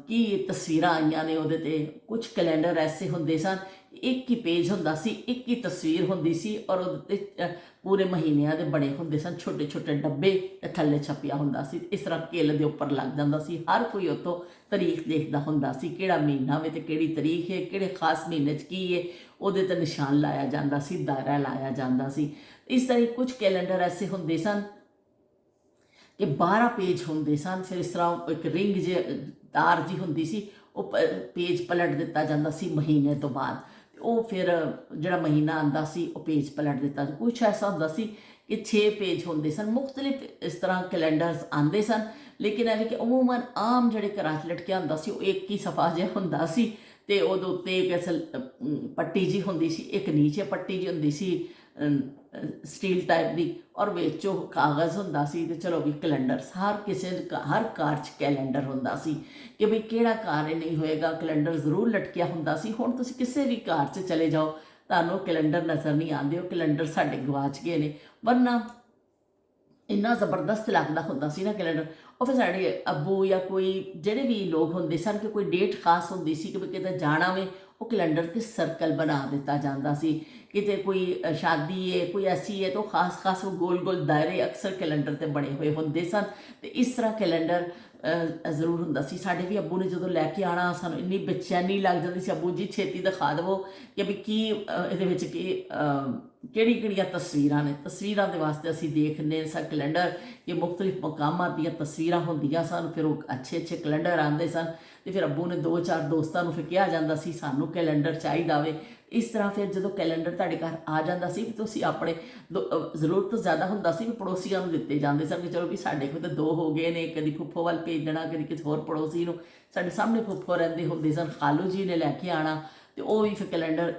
की तस्वीरां आईयां ने ਉਹਦੇ ਤੇ। कुछ कैलेंडर ऐसे ਹੁੰਦੇ सन ਇੱਕ ਹੀ ਪੇਜ ਹੁੰਦਾ ਸੀ, ਇੱਕ ਹੀ ਤਸਵੀਰ ਹੁੰਦੀ ਸੀ ਔਰ ਉਹਦੇ 'ਤੇ ਪੂਰੇ ਮਹੀਨਿਆਂ ਦੇ ਬਣੇ ਹੁੰਦੇ ਸਨ, ਛੋਟੇ ਛੋਟੇ ਡੱਬੇ ਥੱਲੇ ਛਪਿਆ ਹੁੰਦਾ ਸੀ। ਇਸ ਤਰ੍ਹਾਂ ਕਿੱਲ ਦੇ ਉੱਪਰ ਲੱਗ ਜਾਂਦਾ ਸੀ, ਹਰ ਕੋਈ ਉੱਥੋਂ ਤਾਰੀਖ ਦੇਖਦਾ ਹੁੰਦਾ ਸੀ, ਕਿਹੜਾ ਮਹੀਨਾ ਵੇ ਅਤੇ ਕਿਹੜੀ ਤਾਰੀਖ ਹੈ, ਕਿਹੜੇ ਖਾਸ ਮਹੀਨੇ 'ਚ ਕੀ ਹੈ, ਉਹਦੇ 'ਤੇ ਨਿਸ਼ਾਨ ਲਾਇਆ ਜਾਂਦਾ ਸੀ, ਦਾਇਰਾ ਲਾਇਆ ਜਾਂਦਾ ਸੀ। ਇਸ ਤਰ੍ਹਾਂ ਕੁਝ ਕੈਲੰਡਰ ਐਸੇ ਹੁੰਦੇ ਸਨ ਕਿ 12 ਪੇਜ ਹੁੰਦੇ ਸਨ। ਫਿਰ ਇਸ ਤਰ੍ਹਾਂ ਇੱਕ ਰਿੰਗ ਜੇ ਤਾਰ ਜੀ ਹੁੰਦੀ ਸੀ, ਉਹ ਪੇਜ ਪਲਟ ਦਿੱਤਾ ਜਾਂਦਾ ਸੀ ਮਹੀਨੇ ਤੋਂ ਬਾਅਦ, ਉਹ ਫਿਰ ਜਿਹੜਾ ਮਹੀਨਾ ਆਉਂਦਾ ਸੀ ਉਹ ਪੇਜ ਪਲਟ ਦਿੱਤਾ। ਕੁਛ ਐਸਾ ਹੁੰਦਾ ਸੀ ਕਿ 6 ਪੇਜ ਹੁੰਦੇ ਸਨ। ਮੁਖਤਲਿਫ ਇਸ ਤਰ੍ਹਾਂ ਕੈਲੰਡਰਸ ਆਉਂਦੇ ਸਨ, ਲੇਕਿਨ ਇਹ ਵੀ ਕਿ ਅਮੂਮਨ ਆਮ ਜਿਹੜੇ ਘਰਾਂ 'ਚ ਲਟਕਿਆ ਹੁੰਦਾ ਸੀ ਉਹ ਇੱਕ ਹੀ ਸਫਾ ਜਿਹਾ ਹੁੰਦਾ ਸੀ ਅਤੇ ਉਹਦੇ ਉੱਤੇ ਇੱਕ ਅਸਲ ਪੱਟੀ ਜੀ ਹੁੰਦੀ ਸੀ, ਇੱਕ ਨੀਚੇ ਪੱਟੀ ਜੀ ਹੁੰਦੀ ਸੀ ਸਟੀਲ ਟਾਈਪ ਦੀ, ਔਰ ਵਿੱਚ ਉਹ ਕਾਗਜ਼ ਹੁੰਦਾ ਸੀ। ਅਤੇ ਚਲੋ ਵੀ ਕੈਲੰਡਰ ਹਰ ਘਰ 'ਚ ਕੈਲੰਡਰ ਹੁੰਦਾ ਸੀ ਕਿ ਬਈ ਕਿਹੜਾ ਘਰ ਇਹ ਨਹੀਂ ਹੋਏਗਾ, ਕੈਲੰਡਰ ਜ਼ਰੂਰ ਲਟਕਿਆ ਹੁੰਦਾ ਸੀ। ਹੁਣ ਤੁਸੀਂ ਕਿਸੇ ਵੀ ਘਰ 'ਚ ਚਲੇ ਜਾਓ, ਤੁਹਾਨੂੰ ਕੈਲੰਡਰ ਨਜ਼ਰ ਨਹੀਂ ਆਉਂਦੇ, ਉਹ ਕੈਲੰਡਰ ਸਾਡੇ ਗਵਾਚ ਗਏ ਨੇ। ਵਰਨਾ ਇੰਨਾ ਜ਼ਬਰਦਸਤ ਲੱਗਦਾ ਹੁੰਦਾ ਸੀ ਨਾ ਕੈਲੰਡਰ। ਉਹ ਫਿਰ ਸਾਡੇ ਅੱਬੂ ਜਾਂ ਕੋਈ ਜਿਹੜੇ ਵੀ ਲੋਕ ਹੁੰਦੇ ਸਨ ਕਿ ਕੋਈ ਡੇਟ ਖਾਸ ਹੁੰਦੀ ਸੀ ਕਿ ਵੀ ਕਿਤੇ ਜਾਣਾ ਵੇ, ਉਹ ਕੈਲੰਡਰ 'ਤੇ ਸਰਕਲ ਬਣਾ ਦਿੱਤਾ ਜਾਂਦਾ ਸੀ। ਕਿਤੇ ਕੋਈ ਸ਼ਾਦੀ ਹੈ, ਕੋਈ ਐਸੀ ਹੈ, ਤਾਂ ਉਹ ਖਾਸ ਗੋਲ ਗੋਲ ਦਾਇਰੇ ਅਕਸਰ ਕੈਲੰਡਰ 'ਤੇ ਬਣੇ ਹੋਏ ਹੁੰਦੇ ਸਨ। ਅਤੇ ਇਸ ਤਰ੍ਹਾਂ ਕੈਲੰਡਰ ਜ਼ਰੂਰ ਹੁੰਦਾ ਸੀ। ਸਾਡੇ ਵੀ ਅੱਬੂ ਨੇ ਜਦੋਂ ਲੈ ਕੇ ਆਉਣਾ, ਸਾਨੂੰ ਇੰਨੀ ਬੇਚੈਨੀ ਲੱਗ ਜਾਂਦੀ ਸੀ, ਅੱਬੂ ਜੀ ਛੇਤੀ ਦਿਖਾ ਦੇਵੋ ਕਿ ਵੀ ਕੀ ਇਹਦੇ ਵਿੱਚ ਕਿਹੜੀਆਂ ਤਸਵੀਰਾਂ ਨੇ। ਤਸਵੀਰਾਂ ਦੇ ਵਾਸਤੇ ਅਸੀਂ ਦੇਖਦੇ ਸਾਂ ਕੈਲੰਡਰ ਕਿ ਮੁਖਤਲਿਫ ਮਕਾਮਾਂ ਦੀਆਂ ਤਸਵੀਰਾਂ ਹੁੰਦੀਆਂ ਸਨ, ਫਿਰ ਉਹ ਅੱਛੇ ਕੈਲੰਡਰ ਆਉਂਦੇ ਸਨ। ਅਤੇ ਫਿਰ ਅੱਬੂ ਨੇ 2-4 ਦੋਸਤਾਂ ਨੂੰ ਫਿਰ ਕਿਹਾ ਜਾਂਦਾ ਸੀ ਸਾਨੂੰ ਕੈਲੰਡਰ ਚਾਹੀਦਾ ਵੇ। ਇਸ ਤਰ੍ਹਾਂ ਫਿਰ ਜਦੋਂ ਕੈਲੰਡਰ ਤੁਹਾਡੇ ਘਰ ਆ ਜਾਂਦਾ ਸੀ, ਤੁਸੀਂ ਆਪਣੇ ਜ਼ਰੂਰਤ ਤੋਂ ਜ਼ਿਆਦਾ ਹੁੰਦਾ ਸੀ ਵੀ ਪੜੋਸੀਆਂ ਨੂੰ ਦਿੱਤੇ ਜਾਂਦੇ ਸਨ ਕਿ ਚਲੋ ਵੀ ਸਾਡੇ ਕੋਲ ਤਾਂ 2 ਹੋ ਗਏ ਨੇ, ਕਦੀ ਫੁੱਫੋ ਵੱਲ ਭੇਜ ਦੇਣਾ, ਕਦੀ ਕਿਸੇ ਹੋਰ ਪੜੋਸੀ ਨੂੰ। ਸਾਡੇ ਸਾਹਮਣੇ ਫੁੱਫੋ ਰਹਿੰਦੇ ਹੁੰਦੇ ਸਨ, ਖਾਲੂ ਜੀ ਨੇ ਲੈ ਕੇ ਆਉਣਾ, ਅਤੇ ਉਹ ਵੀ ਫਿਰ ਕੈਲੰਡਰ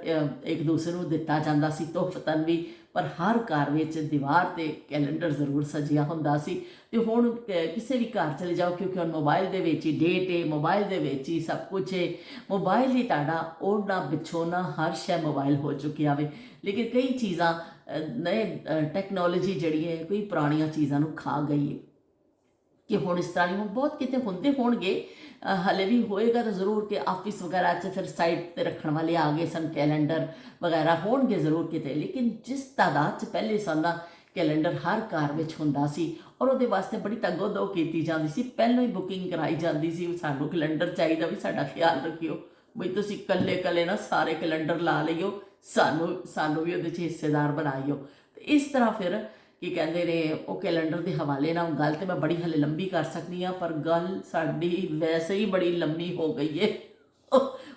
ਇੱਕ ਦੂਸਰੇ ਨੂੰ ਦਿੱਤਾ ਜਾਂਦਾ ਸੀ ਤੋਹਫਤਨ ਵੀ। ਪਰ ਹਰ ਘਰ ਵਿੱਚ ਦੀਵਾਰ 'ਤੇ ਕੈਲੰਡਰ ਜ਼ਰੂਰ ਸਜਿਆ ਹੁੰਦਾ ਸੀ। ਅਤੇ ਹੁਣ ਕਿਸੇ ਵੀ ਘਰ ਚਲੇ ਜਾਓ, ਕਿਉਂਕਿ ਹੁਣ ਮੋਬਾਈਲ ਦੇ ਵਿੱਚ ਹੀ ਡੇਟ ਹੈ, ਮੋਬਾਈਲ ਦੇ ਵਿੱਚ ਹੀ ਸਭ ਕੁਝ ਹੈ, ਮੋਬਾਈਲ ਹੀ ਤੁਹਾਡਾ ਓੜਨਾ ਵਿਛੋਣਾ ਹਰ ਸ਼ੈ ਮੋਬਾਈਲ ਹੋ ਚੁੱਕਿਆ ਵੇ। ਲੇਕਿਨ ਕਈ ਚੀਜ਼ਾਂ ਨਵੇਂ ਟੈਕਨੋਲੋਜੀ ਜਿਹੜੀ ਹੈ ਕੋਈ ਪੁਰਾਣੀਆਂ ਚੀਜ਼ਾਂ ਨੂੰ ਖਾ ਗਈ ਹੈ ਕਿ ਹੁਣ ਇਸ ਤਰ੍ਹਾਂ ਨਹੀਂ। ਹੁਣ ਬਹੁਤ ਕਿਤੇ ਹੁੰਦੇ ਹੋਣਗੇ, ਹਾਲੇ ਵੀ ਹੋਏਗਾ ਤਾਂ ਜ਼ਰੂਰ ਕਿ ਆਫਿਸ ਵਗੈਰਾ 'ਚ ਫਿਰ ਸਾਈਡ 'ਤੇ ਰੱਖਣ ਵਾਲੇ ਆ ਗਏ ਸਨ, ਕੈਲੰਡਰ ਵਗੈਰਾ ਹੋਣਗੇ ਜ਼ਰੂਰ ਕਿਤੇ। ਲੇਕਿਨ ਜਿਸ ਤਾਦਾਦ 'ਚ ਪਹਿਲੇ ਸਾਲਾਂ ਕੈਲੰਡਰ ਹਰ ਘਰ ਵਿੱਚ ਹੁੰਦਾ ਸੀ ਔਰ ਉਹਦੇ ਵਾਸਤੇ ਬੜੀ ਤਗੋ-ਦੋ ਕੀਤੀ ਜਾਂਦੀ ਸੀ, ਪਹਿਲਾਂ ਹੀ ਬੁਕਿੰਗ ਕਰਾਈ ਜਾਂਦੀ ਸੀ, ਸਾਨੂੰ ਕੈਲੰਡਰ ਚਾਹੀਦਾ ਵੀ ਸਾਡਾ ਖਿਆਲ ਰੱਖਿਓ ਬਈ ਤੁਸੀਂ ਇਕੱਲੇ ਨਾ ਸਾਰੇ ਕੈਲੰਡਰ ਲਾ ਲਈਓ, ਸਾਨੂੰ ਵੀ ਉਹਦੇ 'ਚ ਹਿੱਸੇਦਾਰ ਬਣਾਈਓ। ਅਤੇ ਇਸ ਤਰ੍ਹਾਂ ਫਿਰ ਕੀ ਕਹਿੰਦੇ ਨੇ ਉਹ ਕੈਲੰਡਰ ਦੇ ਹਵਾਲੇ ਨਾਲ ਗੱਲ ਤਾਂ ਮੈਂ ਬੜੀ ਹਲੇ ਲੰਬੀ ਕਰ ਸਕਦੀ ਹਾਂ, ਪਰ ਗੱਲ ਸਾਡੀ ਵੈਸੇ ਹੀ ਬੜੀ ਲੰਬੀ ਹੋ ਗਈ ਹੈ।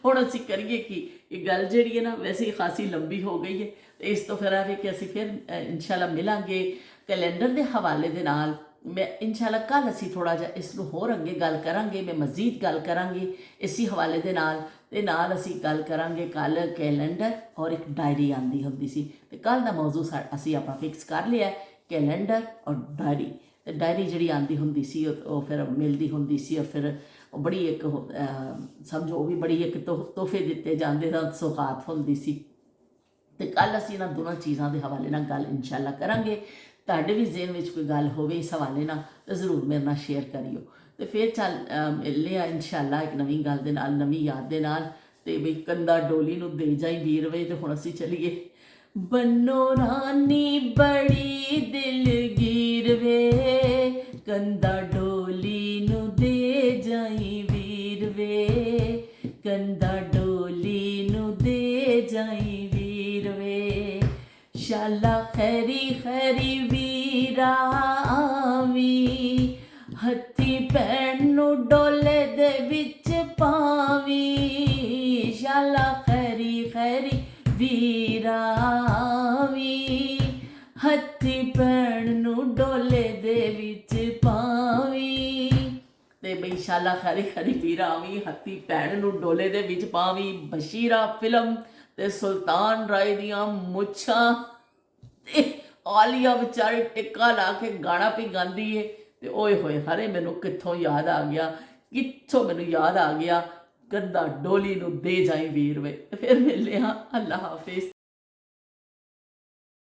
ਹੁਣ ਅਸੀਂ ਕਰੀਏ ਕੀ, ਇਹ ਗੱਲ ਜਿਹੜੀ ਹੈ ਨਾ ਵੈਸੇ ਹੀ ਖਾਸੀ ਲੰਬੀ ਹੋ ਗਈ ਹੈ। ਅਤੇ ਇਸ ਤੋਂ ਫਿਰ ਆਵੇ ਕਿ ਅਸੀਂ ਫਿਰ ਇੰਸ਼ਾਅੱਲਾ ਮਿਲਾਂਗੇ ਕੈਲੰਡਰ ਦੇ ਹਵਾਲੇ ਦੇ ਨਾਲ। ਮੈਂ ਇੰਸ਼ਾਅੱਲਾ ਕੱਲ੍ਹ ਅਸੀਂ ਥੋੜ੍ਹਾ ਜਿਹਾ ਇਸ ਨੂੰ ਹੋਰ ਅੱਗੇ ਗੱਲ ਕਰਾਂਗੇ, ਮੈਂ ਮਜ਼ੀਦ ਗੱਲ ਕਰਾਂਗੀ ਇਸੀ ਹਵਾਲੇ ਦੇ ਨਾਲ। ਅਤੇ ਨਾਲ ਅਸੀਂ ਗੱਲ ਕਰਾਂਗੇ ਕੱਲ੍ਹ ਕੈਲੰਡਰ ਔਰ ਇੱਕ ਡਾਇਰੀ ਆਉਂਦੀ ਹੁੰਦੀ ਸੀ। ਅਤੇ ਕੱਲ੍ਹ ਦਾ ਮੌਜ਼ੂ ਅਸੀਂ ਆਪਣਾ ਫਿਕਸ ਕਰ ਲਿਆ ਕੈਲੰਡਰ ਔਰ ਡਾਇਰੀ। ਅਤੇ ਡਾਇਰੀ ਜਿਹੜੀ ਆਉਂਦੀ ਹੁੰਦੀ ਸੀ ਉਹ ਫਿਰ ਮਿਲਦੀ ਹੁੰਦੀ ਸੀ, ਔਰ ਫਿਰ ਉਹ ਬੜੀ ਇੱਕ ਸਮਝੋ ਉਹ ਵੀ ਬੜੀ ਇੱਕ ਤੋਹਫੇ ਦਿੱਤੇ ਜਾਂਦੇ ਸਨ, ਸੌਗਾਤ ਹੁੰਦੀ ਸੀ। ਅਤੇ ਕੱਲ੍ਹ ਅਸੀਂ ਇਹਨਾਂ ਦੋਨਾਂ ਚੀਜ਼ਾਂ ਦੇ ਹਵਾਲੇ ਨਾਲ ਗੱਲ ਇੰਸ਼ਾਅੱਲਾ ਕਰਾਂਗੇ। ਤੁਹਾਡੇ ਵੀ ਜ਼ਿਹਨ ਵਿੱਚ ਕੋਈ ਗੱਲ ਹੋਵੇ ਇਸ ਹਵਾਲੇ ਨਾਲ ਤਾਂ ਜ਼ਰੂਰ ਮੇਰੇ ਨਾਲ ਸ਼ੇਅਰ ਕਰਿਓ। ਅਤੇ ਫਿਰ ਮਿਲਦੇ ਹਾਂ ਇੰਸ਼ਾਅੱਲਾ ਇੱਕ ਨਵੀਂ ਗੱਲ ਦੇ ਨਾਲ, ਨਵੀਂ ਯਾਦ ਦੇ ਨਾਲ। ਅਤੇ ਬਈ ਕੰਦਾ ਡੋਲੀ ਨੂੰ ਦੇ ਜਾਈ ਵੀਰ ਵੇ। ਅਤੇ ਹੁਣ ਅਸੀਂ ਚਲੀਏ। ਬੰਨੋ ਰਾਨੀ ਬੜੀ ਦਿਲਗੀਰ ਵੇ, ਕੰਦਾ ਡੋਲੀ ਨੂੰ ਦੇ ਜਾਈ ਵੀਰ ਵੇ, ਕੰਦਾ ਡੋਲੀ ਨੂੰ ਦੇ ਜਾਈ ਵੀਰ ਵੇ। ਸ਼ਾਲਾ ਖੈਰੀ ਵੀਰਾ ਆਵੀਂ, ਹੱਥੀ ਭੈਣ ਨੂੰ ਡੋਲੇ ਦੇ ਵਿੱਚ ਪਾਵੀਂ। ਸ਼ਾਲਾ ਖੈਰੀ ਵੀਰਾ ਆਵੀਂ, ਹੱਥੀ ਭੈਣ ਨੂੰ ਡੋਲੇ ਦੇ ਵਿੱਚ ਪਾਵੀਂ। ਤੇ ਬਈ ਸ਼ਾਲਾ ਖੈਰੀ ਵੀਰਾ ਆਵੀਂ, ਹੱਥੀ ਭੈਣ ਨੂੰ ਡੋਲੇ ਦੇ ਵਿੱਚ ਪਾਵੀਂ। ਬਸ਼ੀਰਾ ਫਿਲਮ ਤੇ ਸੁਲਤਾਨ ਰਾਏ ਦੀਆਂ ਮੁੱਛਾਂ ਤੇ ਆਲੀਆ ਵਿਚਾਰੀ ਟਿੱਕਾ ਲਾ ਕੇ ਗਾਣਾ ਵੀ ਗਾਉਂਦੀ ਏ। ਤੇ ਓਏ ਹੋਏ ਹਰੇ ਮੈਨੂੰ ਕਿੱਥੋਂ ਯਾਦ ਆ ਗਿਆ, ਕੰਦਾ ਡੋਲੀ ਨੂੰ ਦੇ ਜਾਈ ਵੀਰ ਵੇ। ਫਿਰ ਮਿਲਦੇ ਹਾਂ। ਅੱਲਾ ਹਾਫਿਜ਼।